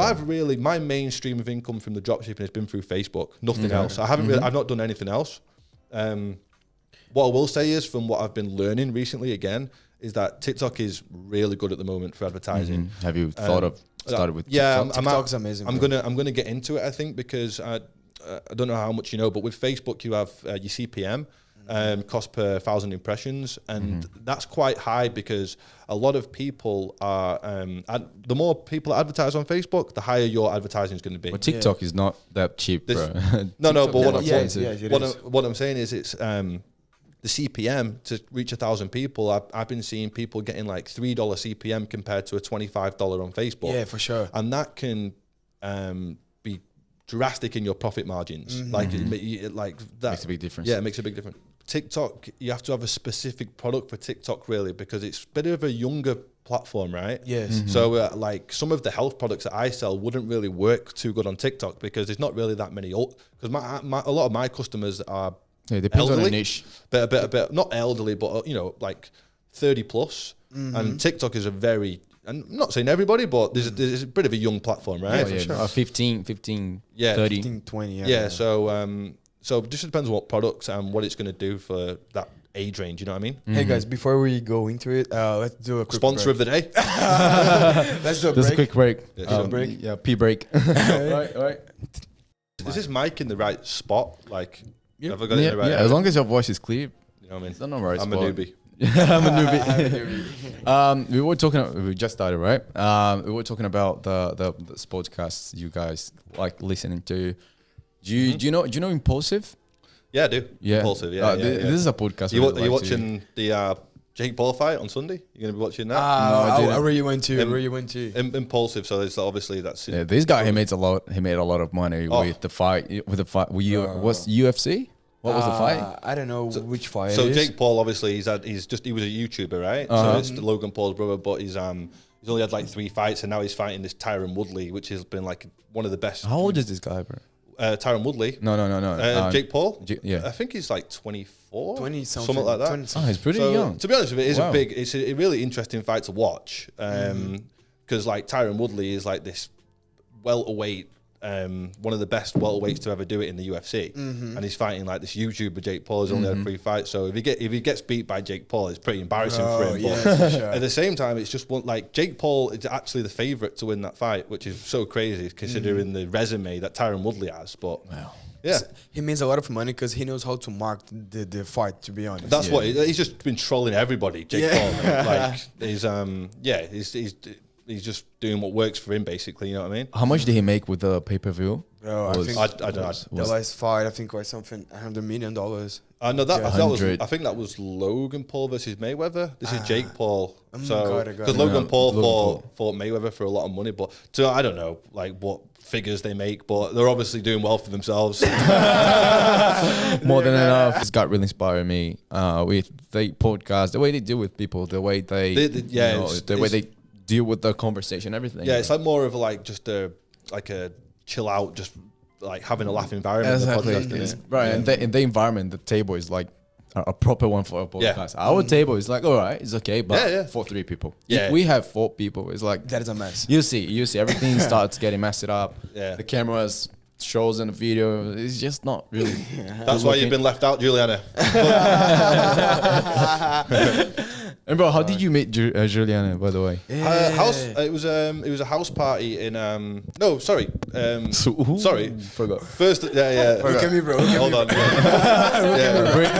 my main stream of income from the dropshipping has been through Facebook. Nothing else. I've not done anything else. What I will say is, from what I've been learning recently, again, is that TikTok is really good at the moment for advertising. Have you thought of started with TikTok? TikTok's amazing. I'm gonna get into it, I think, because I don't know how much you know, but with Facebook you have your CPM, cost per 1,000 impressions, and that's quite high, because a lot of people are the more people advertise on Facebook, the higher your advertising is going to be. But TikTok is not that cheap, bro. No, but what I'm saying is it's the CPM to reach 1,000 people. I've been seeing people getting like $3 CPM compared to a $25 on Facebook. Yeah, for sure. And that can be drastic in your profit margins. Like that makes a big difference. Yeah, it makes a big difference. TikTok, you have to have a specific product for TikTok, really, because it's a bit of a younger platform, right? Yes. So like some of the health products that I sell wouldn't really work too good on TikTok, because there's not really that many old, because a lot of my customers are depends elderly, on the niche. But a bit not elderly, but like 30 plus. And TikTok is and I'm not saying everybody, but there's a bit of a young platform, right? Yeah, sure. 15, 30. 15, 20, yeah. So it just depends on what products and what it's going to do for that age range, you know what I mean? Hey guys, before we go into it, let's do a quick sponsor break. of the day. Let's do a break. Just a quick break. Break. Yeah, pee break. All right. Is this mic in the right spot? Like, have I got it in the right? Yeah, as long as your voice is clear. You know what I mean? It's not the right I'm spot. a newbie. I'm a newbie. We just started, right? We were talking about the podcasts you guys like listening to. Do you know Impulsive? Yeah, I do. Yeah. Impulsive. Yeah. This is a podcast. Are you watching the Jake Paul fight on Sunday? You're gonna be watching that? Where you went to? Impulsive. So it's obviously that's. Yeah, this guy he made a lot of money with the fight. Was UFC? What was the fight? I don't know which fight. So Jake Paul, obviously, he was a YouTuber, right? So it's Logan Paul's brother, but he's only had like 3 fights, and now he's fighting this Tyron Woodley, which has been like one of the best. How old is this guy, bro? Tyron Woodley. No. Jake Paul. Yeah. I think he's like 24, 20 something like that. He's pretty young. To be honest with you, it's a really interesting fight to watch. Because like Tyron Woodley is like this welterweight one of the best welterweights to ever do it in the UFC, and he's fighting like this YouTuber Jake Paul. He's only had 3 fights, so if he gets beat by Jake Paul, it's pretty embarrassing for him. Yeah, but sure. at the same time, it's just like Jake Paul is actually the favorite to win that fight, which is so crazy considering the resume that Tyron Woodley has. But yeah, he means a lot of money because he knows how to mark the fight. To be honest, that's what he's just been trolling everybody. Jake Paul, like he's just doing what works for him, basically. You know what I mean? How much did he make with the pay-per-view? Bro, I think I don't know. the last fight, I think, was something $100 million. No, Yeah. I think that was Logan Paul versus Mayweather. This is Jake Paul. So got it. because Logan Paul fought Mayweather for a lot of money, but so I don't know like what figures they make, but they're obviously doing well for themselves. More than enough. It's got really inspired me with the podcast, the way they deal with people, the way they way they deal with the conversation, everything. Yeah, it's like more of like just a chill out, just like having a laugh environment. Exactly. The podcast, isn't it? Right, and in the environment, the table is like a proper one for a podcast. Our table is like, all right, it's okay, but for 3 people. Yeah. If we have 4 people, it's like That is a mess. You see, everything starts getting messed up. Yeah. The cameras shows in the video. It's just not really. That's why you've been left out, Juliana. And bro, how did you meet Juliana, by the way? It was a house party in sorry. Forgot. First, Look at me, bro. Hold on.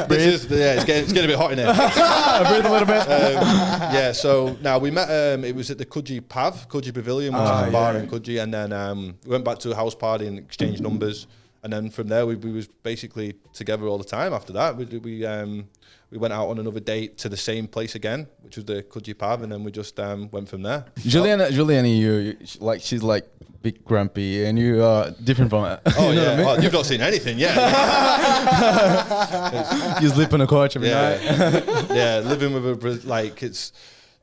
It's getting a bit hot in here. Breathe a little bit. So now we met. It was at the Coogee Pavilion, which is a bar in Coogee, and then we went back to a house party and exchanged numbers, and then from there we was basically together all the time. After that, we went out on another date to the same place again, which was the Coogee Pav, and then we just went from there. Juliana, she's like big grumpy, and you are different from her. Oh you know what I mean? Oh, you've not seen anything yet. You sleep on the couch every night. Yeah, living with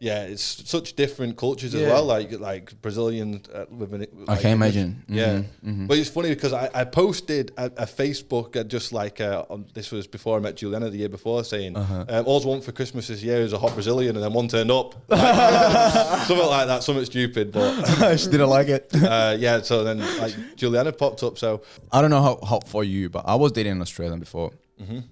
it's such different cultures as well. Like Brazilian living. I can imagine. But it's funny because I posted a Facebook just this was before I met Juliana the year before, saying all I want for Christmas this year is a hot Brazilian, and then one turned up. Something like that, something stupid, but she didn't like it. So then Juliana popped up. So I don't know how for you, but I was dating an Australian before, and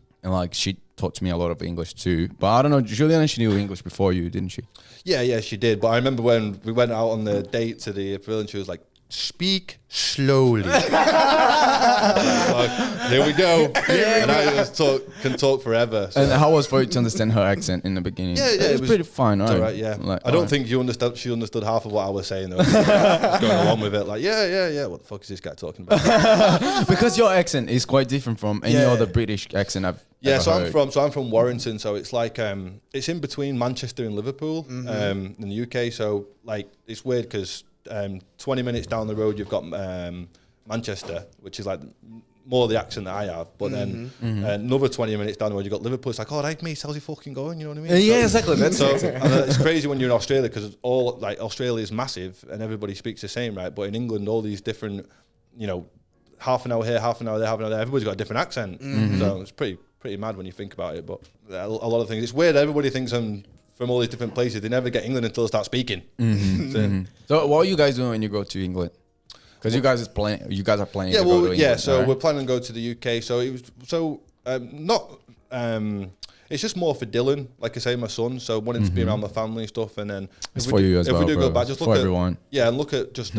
she taught me a lot of English too. But I don't know, Juliana, she knew English before you, didn't she? Yeah, she did. But I remember when we went out on the date to the pavilion, she was like, "Speak slowly." Here we go. And I just can talk forever. So. And how was for you to understand her accent in the beginning? Yeah, it was pretty fine. All right, yeah. I don't think she understood half of what I was saying though. Just going along with it, like, yeah. What the fuck is this guy talking about? Because your accent is quite different from any other British accent I've ever heard. I'm from Warrington, so it's like it's in between Manchester and Liverpool in the UK. So like it's weird because 20 minutes down the road you've got Manchester, which is like more the accent that I have, but then another 20 minutes down the road you've got Liverpool. It's like, all right, mate, how's he fucking going? You know what I mean? Yeah, exactly. It's crazy when you're in Australia because Australia is massive and everybody speaks the same, right? But in England, all these different, half an hour here, half an hour there, half an hour there, everybody's got a different accent. So it's pretty mad when you think about it. But a lot of things, it's weird. Everybody thinks I'm from all these different places. They never get England until they start speaking. So what are you guys doing when you go to England? Because you guys are planning. To go to England, so we're planning to go to the UK. So it was it's just more for Dylan, like I say, my son. So wanting to be around my family and stuff. And then it's for you as well. If we do go back, just look at everyone. Yeah, and look at just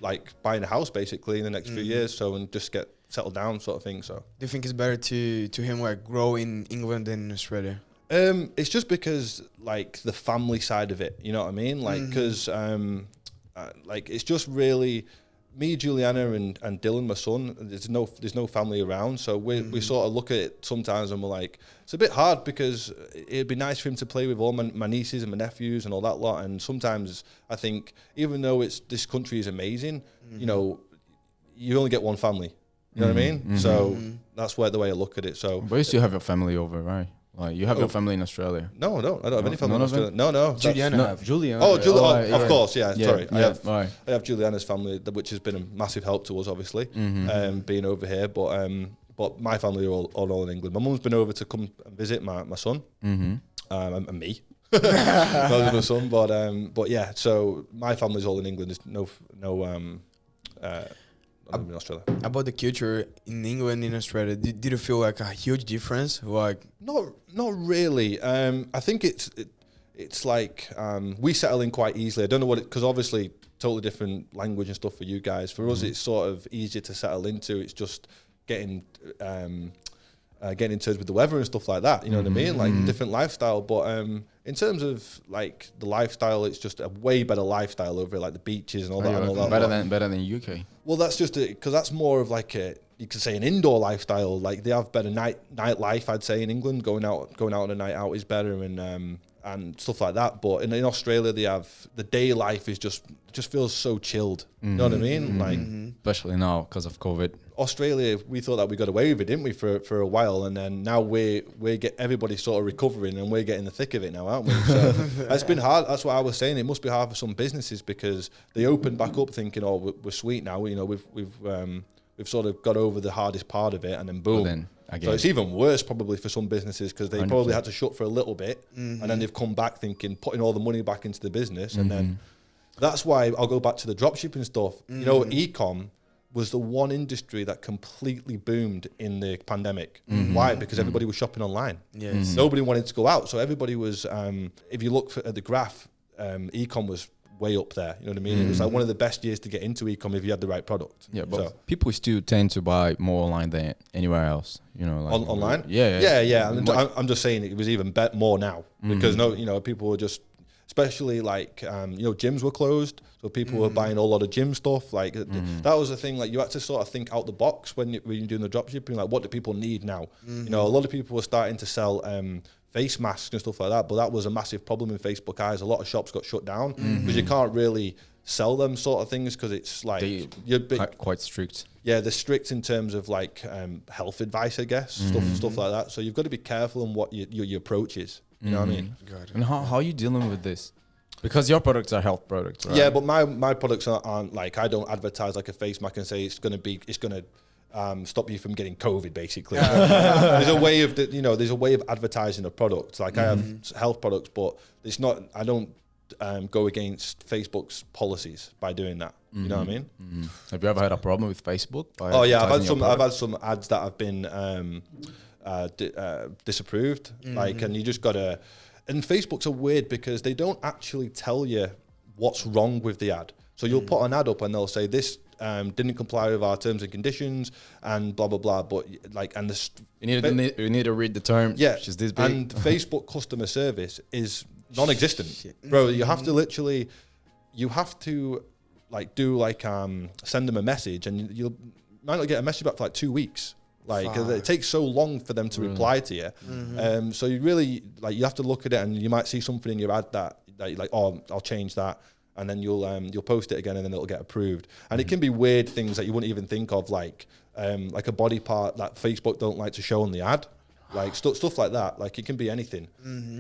like buying a house basically in the next few years. So and just get settled down, sort of thing. So do you think it's better to him like grow in England than in Australia? It's just because like the family side of it, you know what I mean? Like because like it's just really me, Juliana, and Dylan, my son. There's no family around, so we sort of look at it sometimes and we're like, it's a bit hard because it'd be nice for him to play with all my nieces and my nephews and all that lot. And sometimes I think even though this country is amazing, you only get one family. You know what I mean? So that's the way I look at it. So, but you still have your family over, right? Like you have your family in Australia. No, I don't have any family in Australia. No. Juliana. Oh, of course, yeah. Sorry, I have Juliana's family, which has been a massive help to us, obviously, being over here. But my family are all in England. My mum's been over to come and visit my son, and me, my son. But yeah, so my family's all in England. There's in Australia. About the culture in England, in Australia, did you feel like a huge difference? Like, not really. I think it's like we settle in quite easily. I don't know what because obviously totally different language and stuff for you guys. For us, it's sort of easier to settle into. It's just getting in touch with the weather and stuff like that. You know what I mean? Like different lifestyle. But in terms of like the lifestyle, it's just a way better lifestyle over like the beaches and all that. And all that better than UK. Well, that's just because that's more of like you could say an indoor lifestyle. Like they have better nightlife, I'd say in England. Going out on a night out is better and stuff like that. But in Australia, they have the day life is just feels so chilled. You know what I mean? Like especially now because of COVID. Australia, we thought that we got away with it, didn't we, for a while, and then now everybody's sort of recovering, and we're getting the thick of it now, aren't we? So it's been hard. That's what I was saying. It must be hard for some businesses because they opened back up thinking, "Oh, we're sweet now." You know, we've sort of got over the hardest part of it, and then boom. Well, so it's even worse probably for some businesses because they 100%. Probably had to shut for a little bit, and then they've come back thinking, putting all the money back into the business, and then that's why I'll go back to the dropshipping stuff. You know, e-com was the one industry that completely boomed in the pandemic. Why? Because everybody was shopping online. Yes. Nobody wanted to go out. So everybody was, if you look at the graph, e-com was way up there. You know what I mean? It was like one of the best years to get into e-com if you had the right product. Yeah, but people still tend to buy more online than anywhere else. You know, like online? Yeah. I'm just saying it was even more now because people were just, especially like gyms were closed, so people were buying a lot of gym stuff. Like that was the thing. Like you had to sort of think out the box when you're doing the dropshipping. Like what do people need now? You know, a lot of people were starting to sell face masks and stuff like that, but that was a massive problem in Facebook eyes. A lot of shops got shut down because you can't really sell them sort of things because it's like you're quite strict. Yeah, they're strict in terms of like health advice, I guess, stuff like that. So you've got to be careful on what your approach is. You know what I mean? And how are you dealing with this? Because your products are health products, right? Yeah, but my products aren't like, I don't advertise like a face mask and say it's going to stop you from getting COVID, basically. There's a way of advertising a product. Like I have health products, but it's not. I don't go against Facebook's policies by doing that. You know what I mean? Have you ever had a problem with Facebook? I've had some ads that have been disapproved. And you just gotta. And Facebook's are weird because they don't actually tell you what's wrong with the ad. So you'll put an ad up and they'll say this didn't comply with our terms and conditions and blah blah blah. But you need to read the terms. Yeah, which is this big. And Facebook customer service is non-existent, bro. You have to literally, send them a message and you might not get a message back for like 2 weeks. Like it takes so long for them to reply to you. So you really you have to look at it and you might see something in your ad that you're like, oh, I'll change that. And then you'll post it again and then it'll get approved. And it can be weird things that you wouldn't even think of, like a body part that Facebook don't like to show on the ad, like stuff like that. Like it can be anything,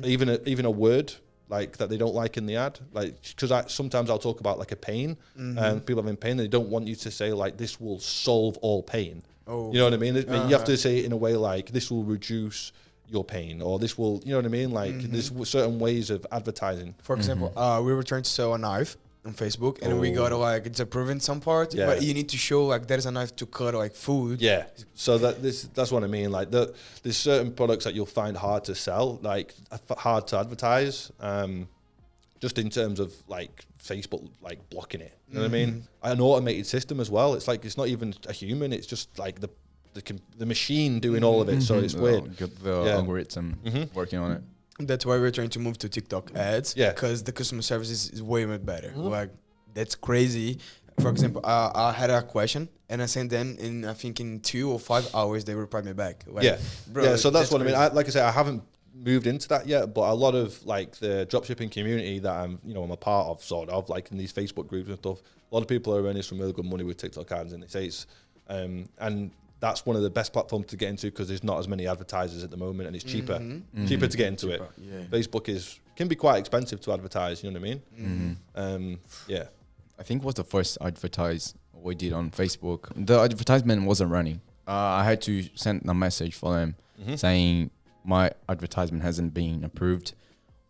even a word like that they don't like in the ad. Like because sometimes I'll talk about like a pain and people having pain. They don't want you to say like this will solve all pain. Oh. You know what I mean? You have to say it in a way like this will reduce your pain or this will, you know what I mean? Like there's certain ways of advertising. For example, we were trying to sell a knife on Facebook and we got it's approved in some part, but you need to show like there's a knife to cut like food. Yeah. So that's what I mean. Like there's certain products that you'll find hard to sell, like hard to advertise. Just in terms of like Facebook like blocking it, you know what I mean? An automated system as well. It's like it's not even a human. It's just like the machine doing all of it. So it's weird. Get the algorithm working on it. That's why we're trying to move to TikTok ads. Yeah, because the customer service is way much better. Like that's crazy. For example, I had a question and I sent them in I think in 2 or 5 hours they replied me back. Like, bro, so that's what crazy. I mean. Like I say, I haven't moved into that yet, but a lot of like the dropshipping community that I'm a part of, sort of like in these Facebook groups and stuff, a lot of people are earning some really good money with TikTok ads, and they say it's and that's one of the best platforms to get into because there's not as many advertisers at the moment and it's cheaper to get into it. Facebook can be quite expensive to advertise, you know what I mean? I think was the first advertise we did on Facebook. The advertisement wasn't running. I had to send a message for them saying my advertisement hasn't been approved.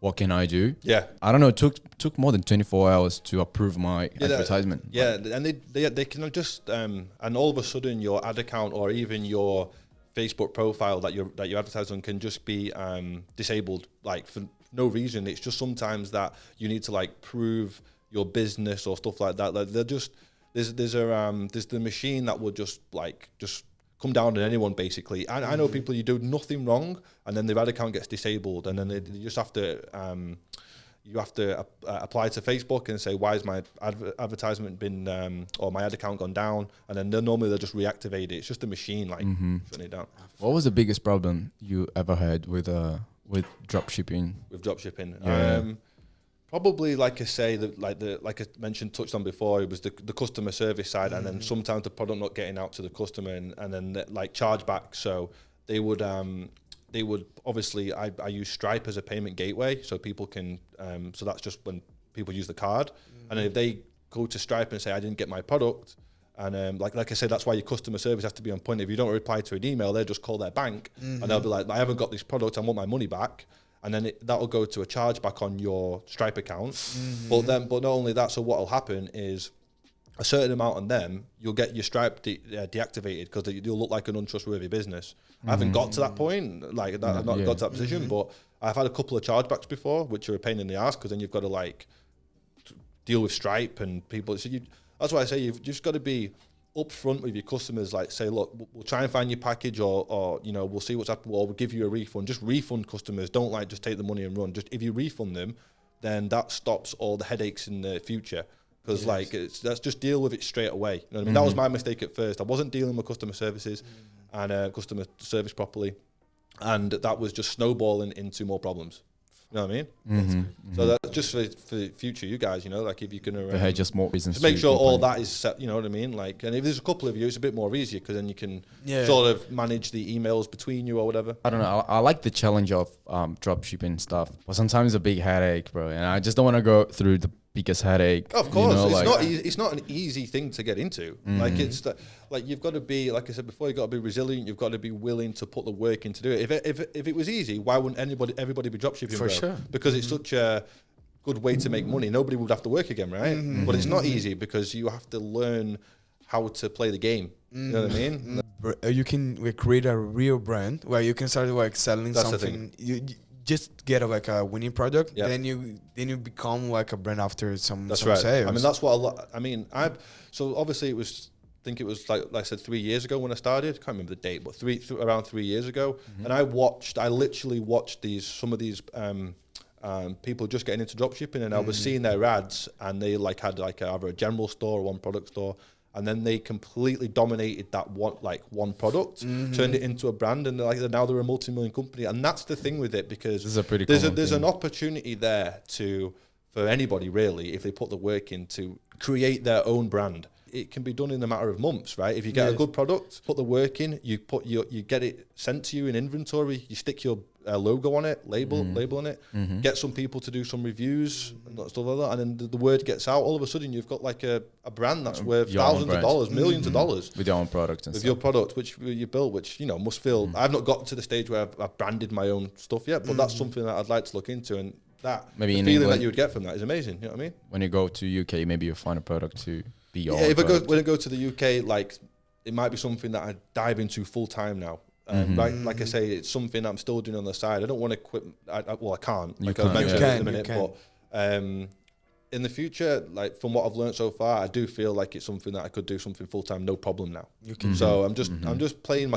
what can I do? Yeah. I don't know. It took more than 24 hours to approve my advertisement. And they can just and all of a sudden your ad account or even your Facebook profile that you advertise on can just be disabled, like for no reason. It's just sometimes that you need to like prove your business or stuff like that. Like they're just there's the machine that will just come down on anyone basically. And I know people, you do nothing wrong and then their ad account gets disabled, and then they just have to apply to Facebook and say, why has my advertisement been or my ad account gone down? And then they'll just reactivate it. It's just a machine shutting it down. What was the biggest problem you ever had with dropshipping? With dropshipping, yeah. Probably like I mentioned, touched on before, it was the customer service side, and then sometimes the product not getting out to the customer, and then like chargeback. So they would obviously I use Stripe as a payment gateway, so people can so that's just when people use the card, and then if they go to Stripe and say I didn't get my product, and like I said, that's why your customer service has to be on point. If you don't reply to an email, they'll just call their bank and they'll be like, I haven't got this product, I want my money back. And then that'll go to a chargeback on your Stripe account. But not only that, so what will happen is a certain amount on them, you'll get your Stripe deactivated because you'll look like an untrustworthy business. I haven't got to that point, like that, I've not got to that position, but I've had a couple of chargebacks before, which are a pain in the ass because then you've got to like deal with Stripe and people. So that's why I say you've just got to be upfront with your customers, like say, look, we'll try and find your package, or we'll see what's happening, or we'll give you a refund. Just refund customers. Don't like just take the money and run. Just if you refund them, then that stops all the headaches in the future. Because let's just deal with it straight away. You know what I mean? That was my mistake at first. I wasn't dealing with customer services and customer service properly, and that was just snowballing into more problems. You know what I mean? So that's just for the future, you guys. Like if you're gonna just more business, just make sure all that is set. You know what I mean? Like, and if there's a couple of you, it's a bit more easier because then you can sort of manage the emails between you or whatever. I don't know. I like the challenge of dropshipping stuff, but sometimes it's a big headache, bro. And I just don't want to go through the biggest headache. Of course, it's not easy. It's not an easy thing to get into. Like it's like you've got to be, like I said before, you've got to be resilient. You've got to be willing to put the work in to do it. If it was easy, why wouldn't everybody be dropshipping? For sure, because it's such a good way to make money. Nobody would have to work again, right? But it's not easy because you have to learn how to play the game. You know what I mean? You can create a real brand where you can start like selling something. You just get a winning product, then you become like a brand after some right. sales. I mean, that's what so obviously it was, I think it was like I said 3 years ago when I started. I can't remember the date, but around 3 years ago. And I literally watched some of these people just getting into dropshipping, and I was seeing their ads, and they had either a general store or one product store. And then they completely dominated that one product, turned it into a brand, and now they're a multi-million company. And that's the thing with it, because there's an opportunity there for anybody really, if they put the work in, to create their own brand. It can be done in a matter of months, right? If you get a good product, put the work in, you get it sent to you in inventory, you stick your logo on it, label on it, get some people to do some reviews and stuff like that, and then the word gets out. All of a sudden, you've got like a brand that's worth thousands of dollars, millions of dollars with your own product. Your product, which you built, which must feel. I've not got to the stage where I've branded my own stuff yet, but that's something that I'd like to look into, and that maybe the feeling England, that you would get from that is amazing. You know what I mean? When you go to UK, maybe you'll find a product to be your own product. When I go to the UK, like it might be something that I dive into full time now. Right, like I say, it's something I'm still doing on the side. I don't want to quit. I can't. Like I mentioned in a minute, but in the future, like from what I've learned so far, I do feel like it's something that I could do something full time, no problem now. So I'm just playing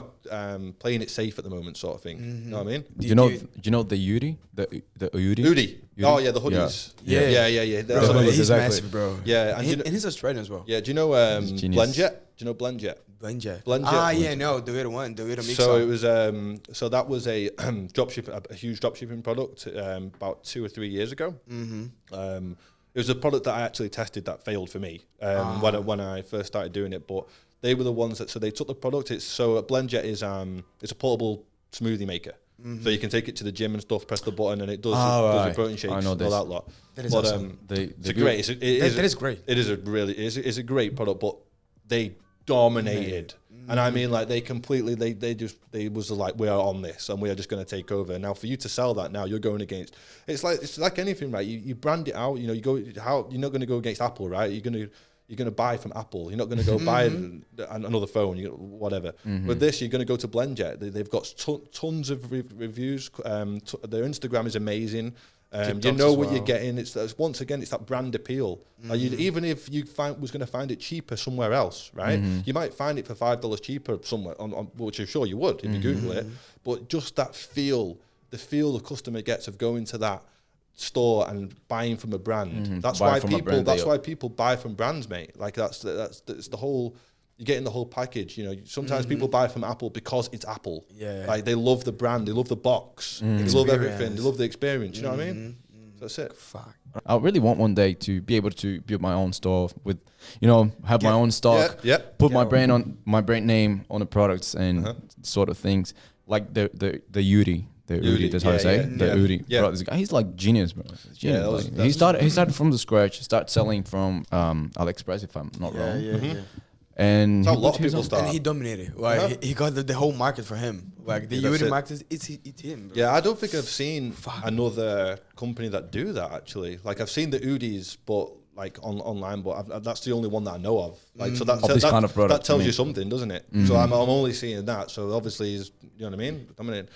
playing it safe at the moment, sort of thing. You know what I mean? Do you know the Udi? The Udi? Udi. Oh yeah, the hoodies. Yeah. Bro, he's massive, bro. Yeah, and he's Australian as well. Yeah, do you know Blendjet? Do you know Blendjet? Blendjet. The other one, the other mix. So it was that was a a huge dropshipping product about 2 or 3 years ago. It was a product that I actually tested that failed for me when I first started doing it. But they were the ones that they took the product. Blendjet is it's a portable smoothie maker. So you can take it to the gym and stuff, press the button, and it does your protein shakes and all that lot. That is awesome. It's great. It is great. It's a great product, but they dominated. And I mean, like, they completely, they was like, we are on this and we are just going to take over. Now, for you to sell that now, you're going against, it's like anything, right? You brand it out, you're not going to go against Apple, right? You're going to buy from Apple. You're not going to go buy another phone, whatever. With this, you're going to go to BlendJet. They've got tons of reviews. Their Instagram is amazing. You know what you're getting. It's once again, it's that brand appeal. Like even if you was going to find it cheaper somewhere else, right? You might find it for $5 cheaper somewhere, on which I'm sure you would if you Google it. But just that feel, the customer gets of going to that store and buying from a brand. That's why people buy from brands, mate. Like that's the whole. You're getting the whole package, Sometimes people buy from Apple because it's Apple. Yeah. Like they love the brand, they love the box, they love everything, they love the experience. You know what I mean? So that's it. Fuck. I really want one day to be able to build my own store with, have my own stock, put my brand name on the products and sort of things like the Udi. That's how I say it. The Udi. Yeah. Bro, this guy, he's like genius, bro. Genius. He started from the scratch. Started selling from AliExpress, if I'm not wrong. And a lot of people start. And he dominated. Like he got the whole market for him. Like the Udi market, it's him. Bro. Yeah, I don't think I've seen another company that do that actually. Like I've seen the Udis, but like online, but that's the only one that I know of. Like so that tells you something, doesn't it? So I'm only seeing that. So obviously, he's, you know what I mean? Dominated.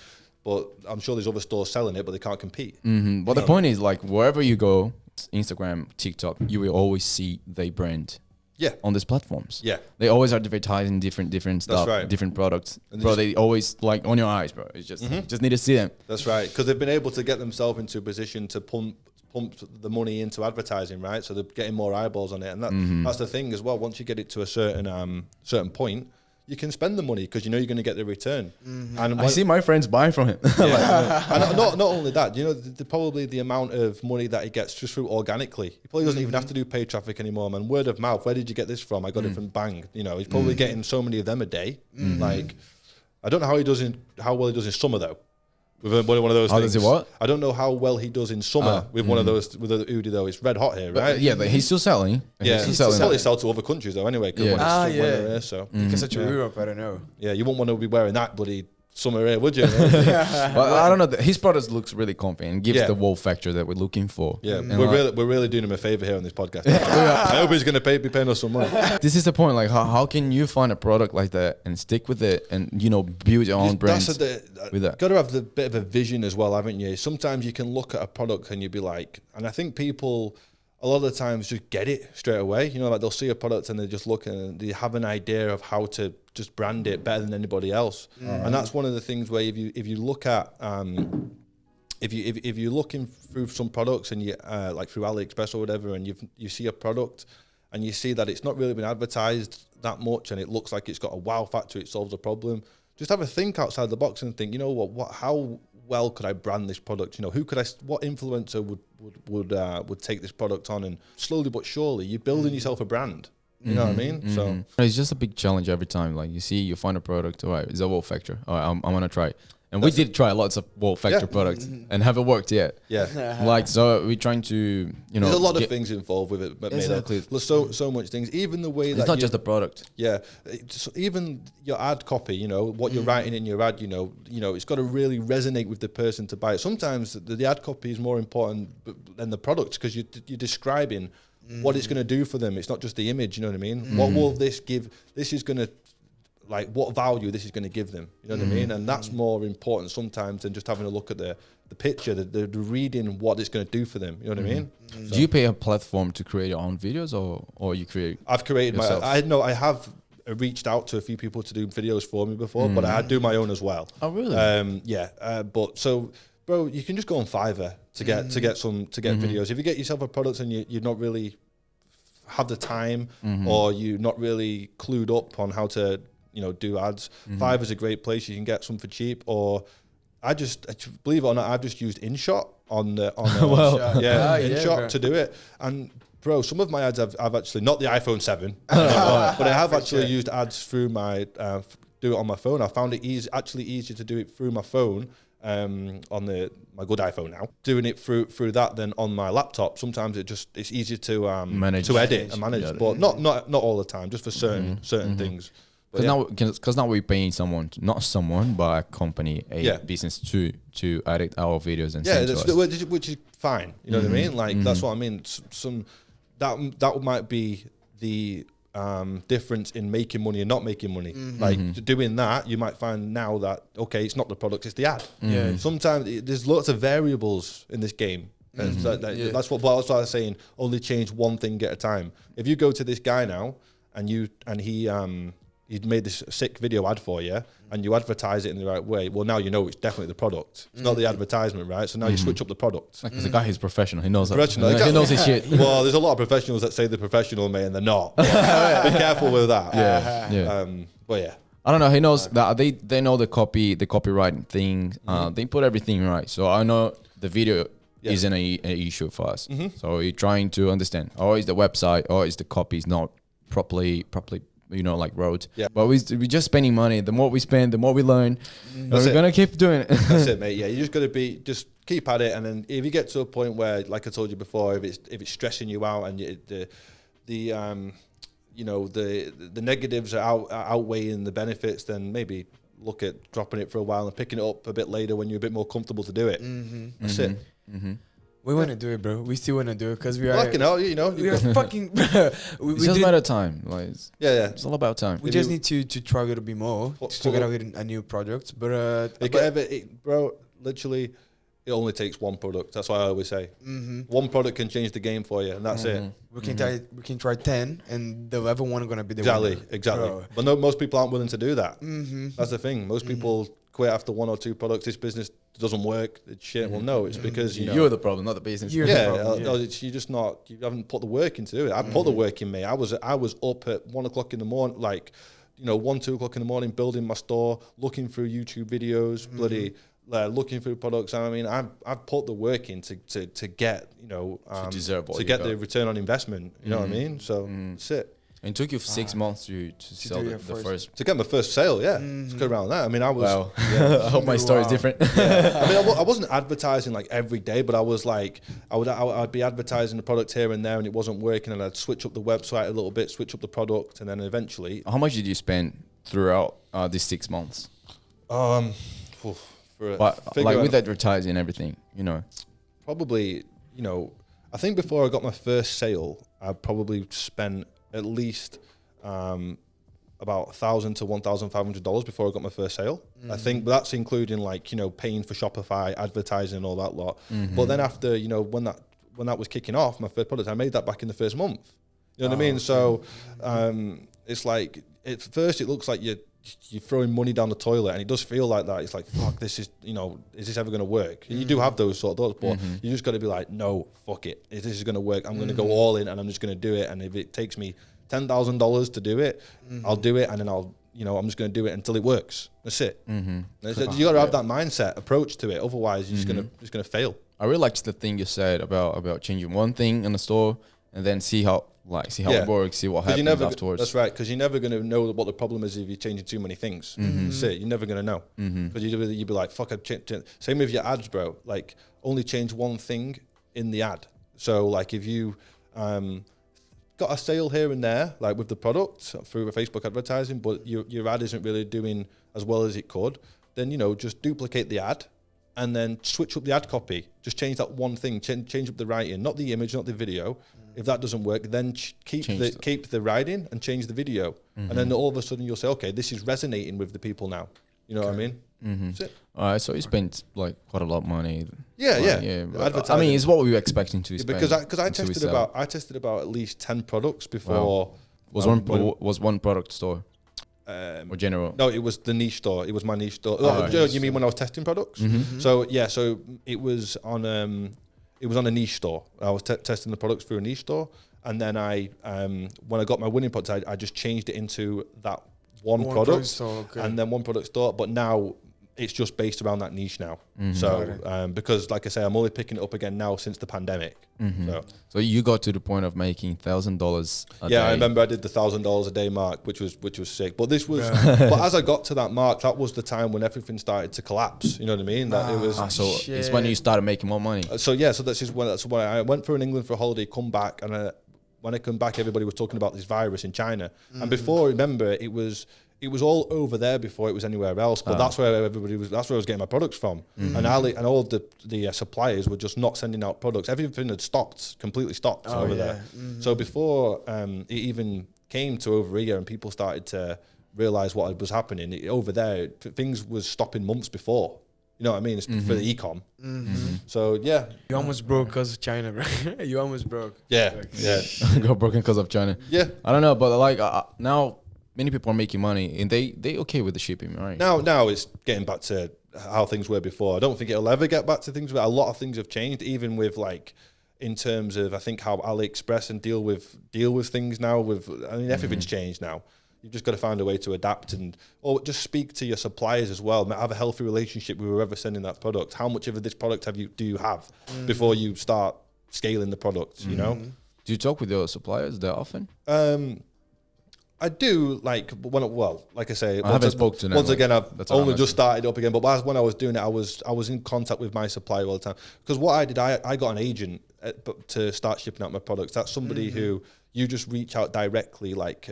But I'm sure there's other stores selling it, but they can't compete. But the point is, like wherever you go, Instagram, TikTok, you will always see their brand. Yeah, on these platforms. Yeah, they always are advertising different stuff, different products. And bro, they always like on your eyes, bro. It's just just need to see them. That's right, because they've been able to get themselves into a position to pump the money into advertising, right? So they're getting more eyeballs on it, and that's the thing as well. Once you get it to a certain point, you can spend the money because you're going to get the return. And I see my friends buying from him. And not only that, probably the amount of money that he gets just through organically. He probably doesn't even have to do paid traffic anymore, man. Word of mouth. Where did you get this from? I got it from Bang. He's probably getting so many of them a day. Like, I don't know how well he does in summer though. With one of those how things. Does he what? I don't know how well he does in summer with one of those, with the Udi though. It's red hot here, right? But he's still selling. Yeah, he's still sell to other countries though anyway. So. Because such Europe, I don't know. Yeah, you wouldn't want to be wearing that bloody summer here, would you? Well, I don't know. His product looks really comfy and gives the wow factor that we're looking for. Yeah, we're really doing him a favor here on this podcast. I hope he's going to be paying us some money. This is the point. Like, how can you find a product like that and stick with it and build your own brand with that? Got to have the bit of a vision as well, haven't you? Sometimes you can look at a product and you'd be like, and I think people a lot of the times just get it straight away. Like they'll see a product and they just look and they have an idea of how to just brand it better than anybody else. And that's one of the things where if you look at if you're looking through some products and you like through AliExpress or whatever, and you see a product and you see that it's not really been advertised that much and it looks like it's got a wow factor, it solves a problem, just have a think outside the box and think, how well could I brand this product? What influencer would take this product on? And slowly but surely you're building yourself a brand. You know what I mean? So it's just a big challenge every time. Like you find a product, all right, it's a wow factor. All right, I'm gonna try it. And we did try lots of wow factor products and haven't worked yet. Yeah. Like, so we're trying to, there's a lot of things involved with it. Exactly. There's so much things. Even the way it's not just the product. Yeah. Even your ad copy, what you're writing in your ad, it's got to really resonate with the person to buy it. Sometimes the ad copy is more important than the product because you're describing what it's going to do for them. It's not just the image, you know what I mean? What will this give? This is going to, like, what value this is going to give them, you know what I mean? And that's more important sometimes than just having a look at the picture, the reading what it's going to do for them, you know what I mean? So do you pay a platform to create your own videos or you create? I've created yourself? I have reached out to a few people to do videos for me before, but I do my own as well. Oh, really? But so, bro, you can just go on Fiverr to get videos. If you get yourself a product and you're not really have the time or you're not really clued up on how to do ads, Fiverr's a great place. You can get some for cheap. Or I believe it or not, I've just used InShot on InShot to do it. And bro, some of my ads I've actually, not the iPhone 7, but I have actually used ads through my do it on my phone. I found it easier to do it through my phone on my good iPhone now, doing it through that than on my laptop. Sometimes it's easier to edit and manage, but not all the time, just for certain things. Because now we're paying but a company, business to edit our videos and send to us. Which is fine. You know what I mean? Like that's what I mean. That might be the difference in making money and not making money. Like doing that, you might find now that it's not the product, it's the ad. Sometimes there's lots of variables in this game. That's what I was saying. Only change one thing at a time. If you go to this guy now and he'd made this sick video ad for you and you advertise it in the right way, well, now you know it's definitely the product. It's not the advertisement, right? So now you switch up the product. Because the guy who's professional, he knows that. Exactly. He knows his shit. Well, there's a lot of professionals that say they're professional, mate, and they're not. Be careful with that. But yeah. I don't know. He knows that they know the copyright thing. They put everything right. So I know the video isn't an issue for us. So we're trying to understand. Is the website, is the copy is not properly wrote. But we're just spending money. The more we spend, the more we learn. We're gonna keep doing it. That's it, mate. Yeah, you just gotta just keep at it, and then if you get to a point where, like I told you before, if it's stressing you out and the negatives are outweighing the benefits, then maybe look at dropping it for a while and picking it up a bit later when you're a bit more comfortable to do it. That's it. We want to do it, bro. We still want to do it because we are. Fucking hell, we are fucking. It's just a matter of time. Like, it's all about time. We just need to try a little bit more to get out with a new project. But bro, literally, it only takes one product. That's why I always say one product can change the game for you, and that's it. We can try 10, and the level one are gonna be the winner. Exactly. Bro. But no, most people aren't willing to do that. That's the thing. Most people quit after one or two products. This business doesn't work. It's shit. Well, no, it's because you're the problem, not the business. You're just not. You haven't put the work into it. I put the work in, mate. I was up at 1 o'clock in the morning, 1-2 o'clock in the morning, building my store, looking through YouTube videos, looking through products. I mean, I've put the work in to get to deserve what to get the return on investment. You know what I mean? So that's it. And it took you 6 months to sell the first. To get my first sale, to go around that. I mean, I was. Wow. I hope my story is different. I mean, I wasn't advertising like every day, but I was like, I'd be advertising the product here and there, and it wasn't working, and I'd switch up the website a little bit, switch up the product, and then eventually. How much did you spend throughout these 6 months? With advertising and everything, Probably, I think before I got my first sale, I probably spent at least about $1,000 to $1,500 before I got my first sale. I think that's including paying for Shopify, advertising, and all that lot. But then after when that was kicking off, my first product, I made that back in the first month. You know what I mean? So it's like at first it looks like you're throwing money down the toilet, and it does feel like that. It's like, fuck, this is, is this ever going to work? You do have those sort of thoughts, but you just got to be like, no, fuck it. If this is going to work, I'm going to go all in, and I'm just going to do it. And if it takes me $10,000 to do it, I'll do it, and then I'm just going to do it until it works. That's it. You got to have that mindset approach to it. Otherwise, you're just going to fail. I really liked the thing you said about changing one thing in the store and then see how it works, see what happens afterwards. That's right, because you're never going to know what the problem is if you're changing too many things. That's it. You're never going to know. Because you'd be like, fuck, I've changed. Same with your ads, bro. Like, only change one thing in the ad. So, like, if you got a sale here and there, like with the product through Facebook advertising, but your ad isn't really doing as well as it could, then, just duplicate the ad and then switch up the ad copy. Just change that one thing, change up the writing, not the image, not the video. If that doesn't work, then keep the writing and change the video. And then all of a sudden you'll say, okay, this is resonating with the people now. You know what I mean? That's it. All right, so you spent quite a lot of money. Yeah. I mean, it's what we were expecting to spend. Because I tested about at least 10 products before. Wow. Was one product store? Or general? No, it was the niche store. It was my niche store. You mean when I was testing products? So it was on a niche store. I was testing the products through a niche store, and then when I got my winning product, I just changed it into that one product store, and then one product store. But now it's just based around that niche now. So because like I say, I'm only picking it up again now since the pandemic. So you got to the point of making $1,000 a day. I remember I did the $1,000 a day mark, which was sick. But this was, but as I got to that mark, that was the time when everything started to collapse. You know what I mean? That it was. So it's when you started making more money. So that's when I went for in England for a holiday, come back, and when I come back, everybody was talking about this virus in China. And before, remember, it was all over there before it was anywhere else. But that's where that's where I was getting my products from. And all the suppliers were just not sending out products. Everything had completely stopped over there. So before it even came to over here and people started to realize what was happening over there, things was stopping months before. You know what I mean? It's for the e-com. So yeah. You almost broke because of China, bro. You almost broke. Yeah. Got broken because of China. Yeah. I don't know, but like now many people are making money and they okay with the shipping, right? Now it's getting back to how things were before. I don't think it'll ever get back to things, but a lot of things have changed, even with like in terms of I think how AliExpress and deal with things now. Everything's changed now. You've just got to find a way to adapt or just speak to your suppliers as well. Have a healthy relationship with whoever sending that product. How much of this product do you have before you start scaling the product? You know. Do you talk with your suppliers that often? I do, like I say, I haven't spoke to them. Once again, I've only just started up again. But when I was doing it, I was in contact with my supplier all the time. Because what I did, I got an agent to start shipping out my products. That's somebody who you just reach out directly, like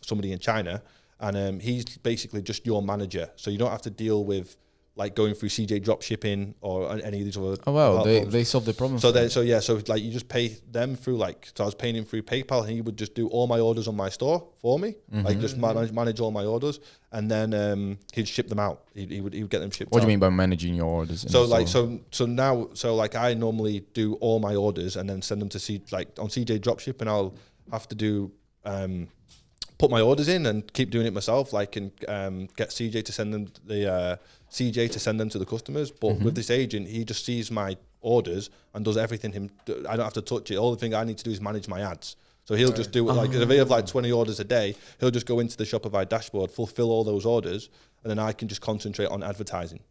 somebody in China, and he's basically just your manager. So you don't have to deal with like going through CJ dropshipping or any of these other. Oh wow, they solved the problem. So like you just pay them through so I was paying him through PayPal, and he would just do all my orders on my store for me, like just manage all my orders, and then he'd ship them out. He would get them shipped. What do you mean by managing your orders? So I normally do all my orders and then send them to on CJ dropship, and I'll have to do put my orders in and keep doing it myself, and get CJ to send them to the customers. But with this agent, he just sees my orders and does everything. I don't have to touch it. All the thing I need to do is manage my ads. So he'll just do it. If we have 20 orders a day, he'll just go into the Shopify dashboard, fulfill all those orders, and then I can just concentrate on advertising.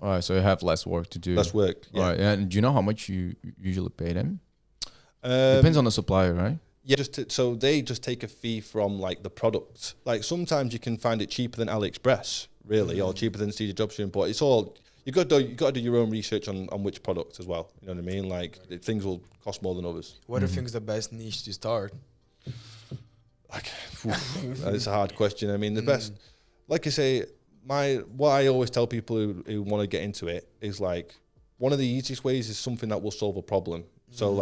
All right, so you have less work to do. Less work. Yeah. All right, and do you know how much you usually pay them? Depends on the supplier, right? Yeah, so they just take a fee from the product. Sometimes you can find it cheaper than AliExpress, really, or cheaper than CJ dropshipping. But it's all you got to do your own research on which product as well. You know what I mean? Things will cost more than others. What do you think is the best niche to start? That's a hard question. I mean, the best, like I say, what I always tell people who want to get into it is one of the easiest ways is something that will solve a problem. So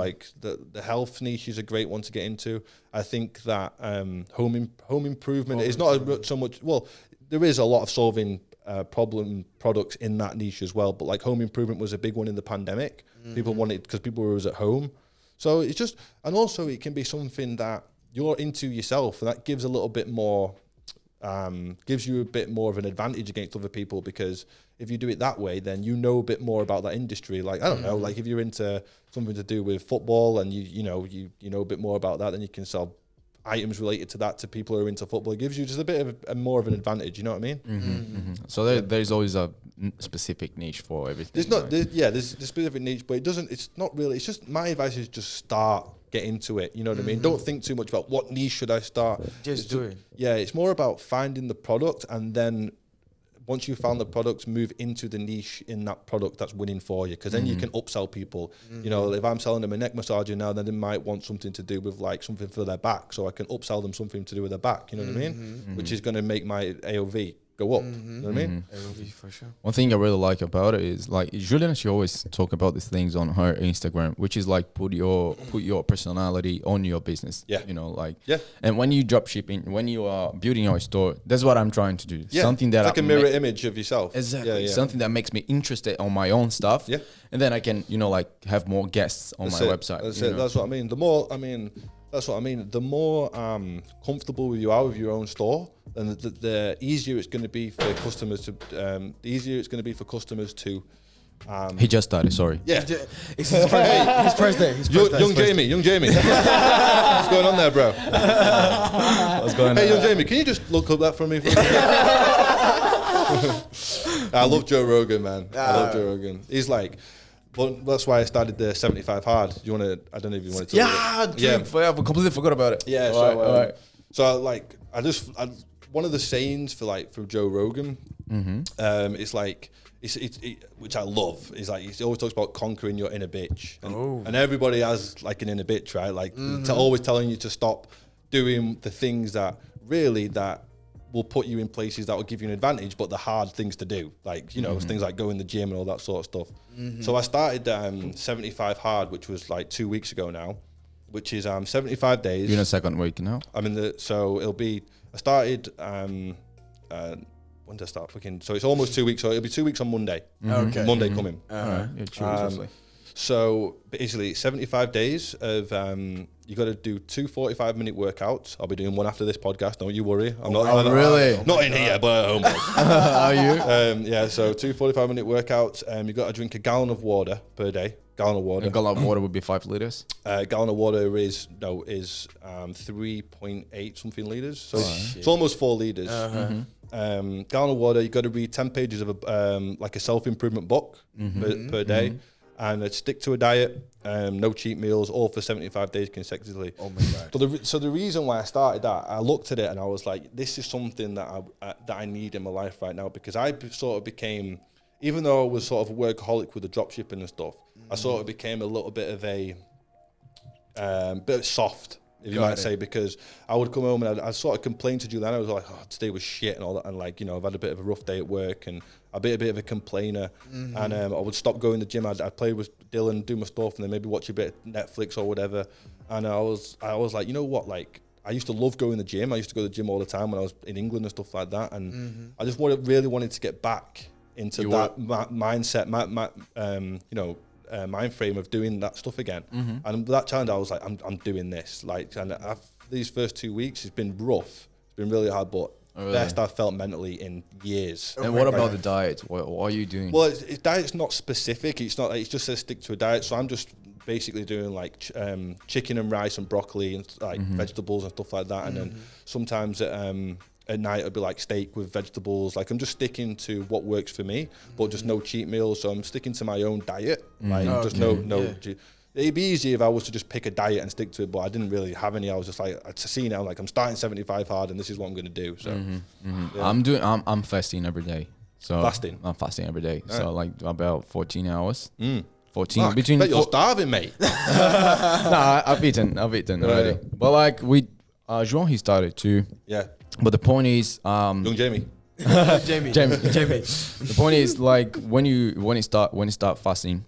the health niche is a great one to get into. I think that home improvement is not so much. Well, there is a lot of solving problem products in that niche as well. But home improvement was a big one in the pandemic. People wanted because people were at home. So it's just, and also it can be something that you're into yourself, and that gives a little bit more. Gives you a bit more of an advantage against other people, because if you do it that way, then you know a bit more about that industry. I don't know, if you're into something to do with football and you know a bit more about that, then you can sell items related to that to people who are into football. It gives you just a bit of a more of an advantage. You know what I mean? So there's always a specific niche for everything. There's not. There's a specific niche, but it's not really. It's just my advice is just start. Get into it, you know what I mean? Don't think too much about what niche should I start. Just do it. Yeah, it's more about finding the product, and then once you've found the product, move into the niche in that product that's winning for you, because then you can upsell people. You know, if I'm selling them a neck massager now, then they might want something to do with something for their back, so I can upsell them something to do with their back, you know what I mean? Which is going to make my AOV go up. You know what I mean? AOV for sure. One thing I really like about it is Julian, she always talk about these things on her Instagram, which is put your personality on your business. Yeah. You know, yeah. And when you drop shipping, when you are building your store, that's what I'm trying to do. Yeah. Something that a mirror image of yourself. Exactly. Yeah. Something that makes me interested on my own stuff. Yeah. And then I can, have more guests on my website. That's it. That's what I mean. The more comfortable you are with your own store, then the easier it's going to be for customers to. He just started. Sorry. Yeah. It's his first day. Young Jamie. What's going on there, bro? What's going on? Hey, young Jamie, can you just look up that for me? For a I love Joe Rogan, man. I love Joe Rogan. He's like, well, that's why I started the 75 hard. You want to? I don't know if you want to. I completely forgot about it. Yeah. All right. So like, one of the sayings for Joe Rogan, it's like, which I love, is like he always talks about conquering your inner bitch, and everybody has like an inner bitch, right? Like always telling you to stop doing the things that will put you in places that will give you an advantage, but the hard things to do, like things like going to the gym and all that sort of stuff. So I started 75 hard, which was like 2 weeks ago now, which is 75 days. You're in a second week now. So it'll be. I started. When did I start? So it's almost 2 weeks. So it'll be 2 weeks on Monday. Okay. Monday coming. So basically, 75 days of you got to do 2 45-minute workouts. I'll be doing one after this podcast. Don't you worry. I'm not really not in here, but at home. Are you? So 2 45-minute workouts. You got to drink a gallon of water per day. Gallon of water. A gallon of water would be 5 liters. Gallon of water is 3.8 something liters. So it's almost 4 liters. Gallon of water. You got to read 10 pages of a self-improvement book per day, and stick to a diet. No cheat meals, all for 75 days consecutively. Oh my God. So the reason why I started that, I looked at it and I was like, this is something that I need in my life right now, because I sort of became, even though I was sort of a workaholic with the dropshipping and stuff, I sort of became a little bit of a bit soft, if you might say, because I would come home and I'd sort of complain to Juliana. I was like, today was shit and all that, and like, I've had a bit of a rough day at work, and I'd be a bit of a complainer, and I would stop going to the gym. I'd play with Dylan, do my stuff, and then maybe watch a bit of Netflix or whatever. And I was like, you know what, like, I used to love going to the gym. I used to go to the gym all the time when I was in England and stuff like that, and I just really wanted to get back into mindset, mind frame of doing that stuff again. And that challenge, I was like, I'm doing this. Like, and these first 2 weeks, it's been rough. It's been really hard, but best I've felt mentally in years. And what about the diet? What are you doing? Well, diet's not specific. It's not. It just says stick to a diet. So I'm just basically doing like chicken and rice and broccoli and like vegetables and stuff like that. And then sometimes at night it'll be like steak with vegetables. Like, I'm just sticking to what works for me, but just no cheat meals. So I'm sticking to my own diet. Like, just no. It'd be easy if I was to just pick a diet and stick to it, but I didn't really have any. I was just like, I'd seen it. I'm like, I'm starting 75 hard, and this is what I'm going to do. So I'm fasting every day. So fasting. I'm fasting every day. Right. So like about 14 hours. 14 Mark, between. Bet you're starving, mate. Nah, I've eaten already. But like Joâo, he started too. Yeah. But the point is, young Jamie. Jamie. The point is, like, when you start fasting,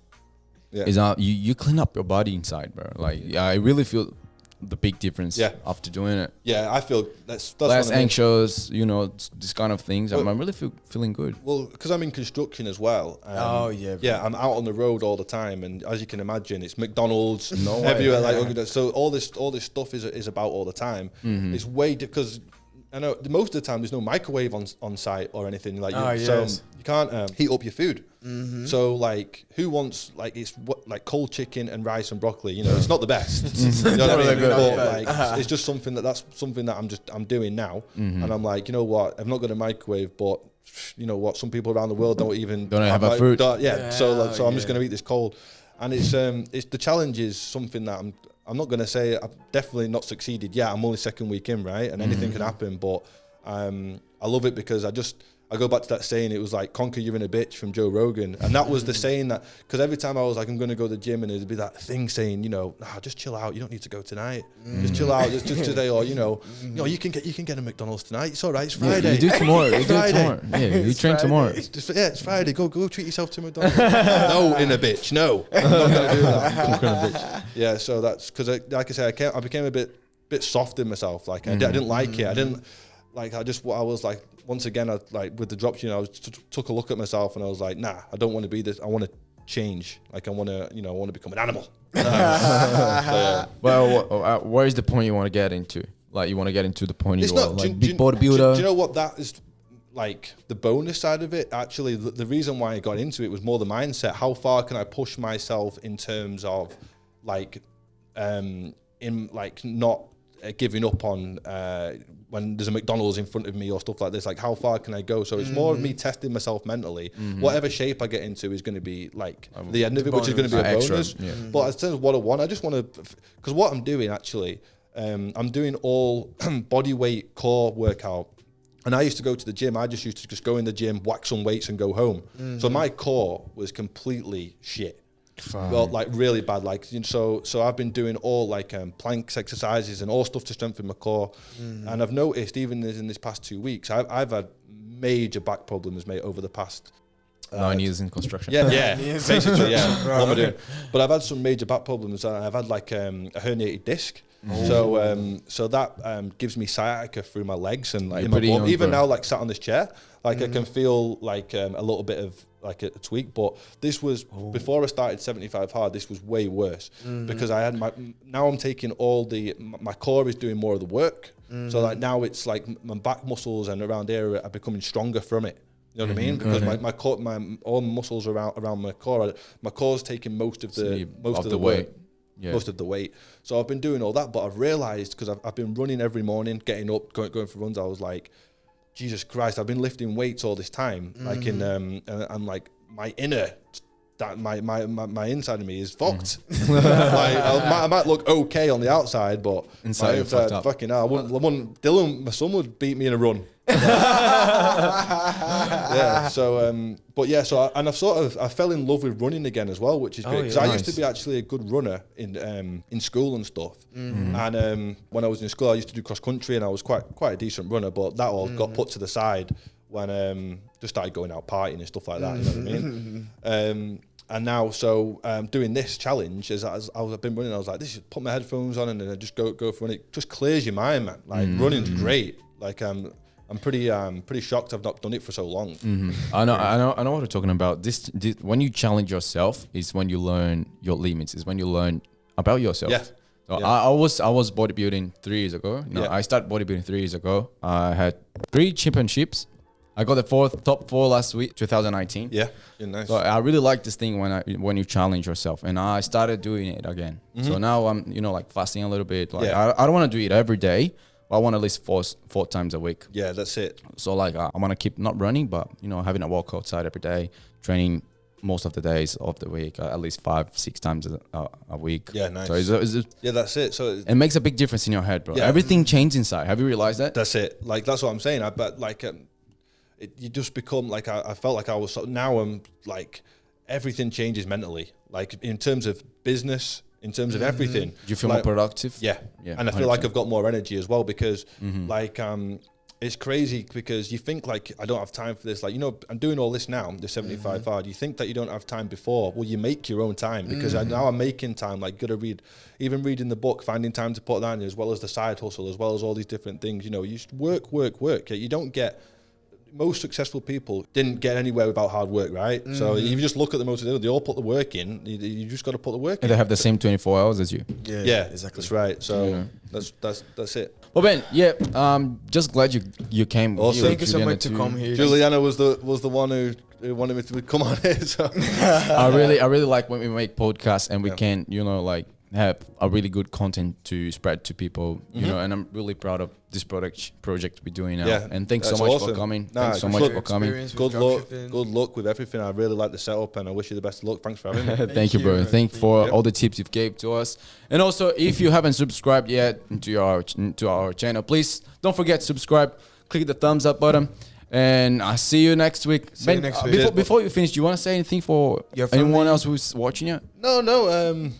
is you clean up your body inside, bro. Like, I really feel the big difference after doing it. Yeah, I feel that's less anxious, this kind of things. I'm really feeling good. Well, because I'm in construction as well. Yeah, I'm out on the road all the time, and as you can imagine, it's McDonald's everywhere. Like, so all this stuff is about all the time. It's way because I know most of the time there's no microwave on site or anything like so you can't heat up your food. So like, who wants like cold chicken and rice and broccoli? It's not the best. You know what I mean? But like, it's just something that I'm doing now, and I'm like, you know what? I've not got a microwave, but you know what? Some people around the world don't have a food. So I'm just gonna eat this cold, and it's the challenge is something that I'm not going to say I've definitely not succeeded yet. I'm only second week in, right? And anything can happen. But I love it because I go back to that saying, it was like, conquer your inner bitch from Joe Rogan. And that was the saying that, because every time I was like, I'm going to go to the gym, and there'd be that thing saying, just chill out. You don't need to go tonight. Just chill out. Just today. Or, you can get a McDonald's tonight. It's all right. It's Friday. You do tomorrow. Yeah, you train tomorrow. It's Friday. Go treat yourself to McDonald's. No, inner bitch. No. I'm not going to do that. Yeah, so that's because, like I said, I became a bit soft in myself. Like, I didn't like it. I didn't, like, I was like, once again, with the dropshipping, I took a look at myself and I was like, nah, I don't want to be this. I want to change. Like, I want to become an animal. Well, where is the point you want to get into? Like, you want to get into the point you are like big bodybuilder. Do you know what that is? Like, the bonus side of it, actually, the reason why I got into it was more the mindset. How far can I push myself in terms of like, not giving up on when there's a McDonald's in front of me or stuff like this. Like, how far can I go? So it's more of me testing myself mentally. Whatever shape I get into is going to be like the end of it, which is going to be a bonus. But in terms of what I want, I just want to, because what I'm doing actually, I'm doing all body weight core workout. And I used to go to the gym. I just used to just go in the gym, whack some weights and go home. So my core was completely shit. Well, like really bad. Like, so I've been doing all like planks exercises and all stuff to strengthen my core. And I've noticed even in this past 2 weeks, I've had major back problems, mate, over the past 9 years in construction. Yeah, basically, yeah. What am I doing? But I've had some major back problems. I've had like a herniated disc. So that gives me sciatica through my legs and like in my bum. Even now, like sat on this chair, like I can feel like a little bit of like a tweak. But this was before I started 75 hard. This was way worse because I had now I'm taking my core is doing more of the work. So like now it's like my back muscles and around here are becoming stronger from it. You know what I mean? Because my core, all the muscles around my core's taking most of the weight. Yeah. Most of the weight. So I've been doing all that, but I've realized because I've been running every morning, getting up, going for runs. I was like, Jesus Christ, I've been lifting weights all this time. Like and I'm like my inner, that my inside of me is fucked. Like I might look okay on the outside, but inside fucking hell. Dylan, my son would beat me in a run. Yeah. So, but yeah. So, I fell in love with running again as well, which is great because I used to be actually a good runner in school and stuff. And when I was in school, I used to do cross country, and I was quite a decent runner. But that all got put to the side when just started going out partying and stuff like that. You know what I mean? And now, doing this challenge, I've been running, I was like, this is put my headphones on and then I just go for running. It just clears your mind, man. Like running's great. Like I'm pretty shocked I've not done it for so long. I know what you're talking about. This when you challenge yourself is when you learn your limits. Is when you learn about yourself. Yeah. So I was bodybuilding 3 years ago. I started bodybuilding 3 years ago. I had 3 championships. I got the top 4 last week, 2019. Yeah, you're nice. So I really like this thing when you challenge yourself, and I started doing it again. So now I'm like fasting a little bit. Like I don't want to do it every day. I want at least four times a week. Yeah, that's it. So like I want to keep not running, but having a walk outside every day, training most of the days of the week, at least 5-6 times a week. Yeah, nice. So yeah, that's it. So it makes a big difference in your head, bro. Yeah. Everything changes inside. Have you realized that? That's it. Like that's what I'm saying. I bet like you just become like I felt like I was. Now I'm like everything changes mentally. Like in terms of business. In terms of everything. Do you feel more productive? Yeah. And I feel 100%. Like I've got more energy as well because like it's crazy because you think like I don't have time for this. Like, I'm doing all this now, the 75 hard. You think that you don't have time before. Well, you make your own time because now I'm making time. Like, got to even reading the book, finding time to put that in, as well as the side hustle, as well as all these different things. You just work. You don't get... Most successful people didn't get anywhere without hard work, right? So if you just look at the most, they all put the work in. You just got to put the work in. And they have the same 24 hours as you. Yeah, exactly. That's right. So that's it. Well, Ben, just glad you came. Also, thank you so much to come here. Juliana was the one who wanted me to come on here. So I really like when we make podcasts and we can have a really good content to spread to people, and I'm really proud of this project we're doing now. Yeah, and thanks so much for coming. Thanks so much for coming. Good luck with everything. I really like the setup and I wish you the best of luck. Thanks for having me. Thank you, bro. Thank you for all the tips you've gave to us. And also, if you haven't subscribed yet to our channel, please don't forget to subscribe. Click the thumbs up button. And I'll see you next week. Ben, before you finish, do you want to say anything for anyone else who's watching it? No.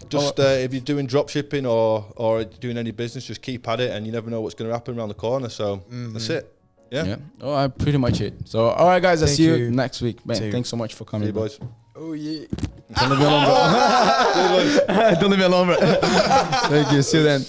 Just if you're doing drop shipping or doing any business, just keep at it, and you never know what's going to happen around the corner. So that's it. Yeah. Oh, pretty much it. So, all right, guys, I'll see you next week. Ben, thanks so much for coming. See you, boys. Oh, yeah. Don't leave me alone, bro. Don't leave me alone, bro. Thank you. See you then.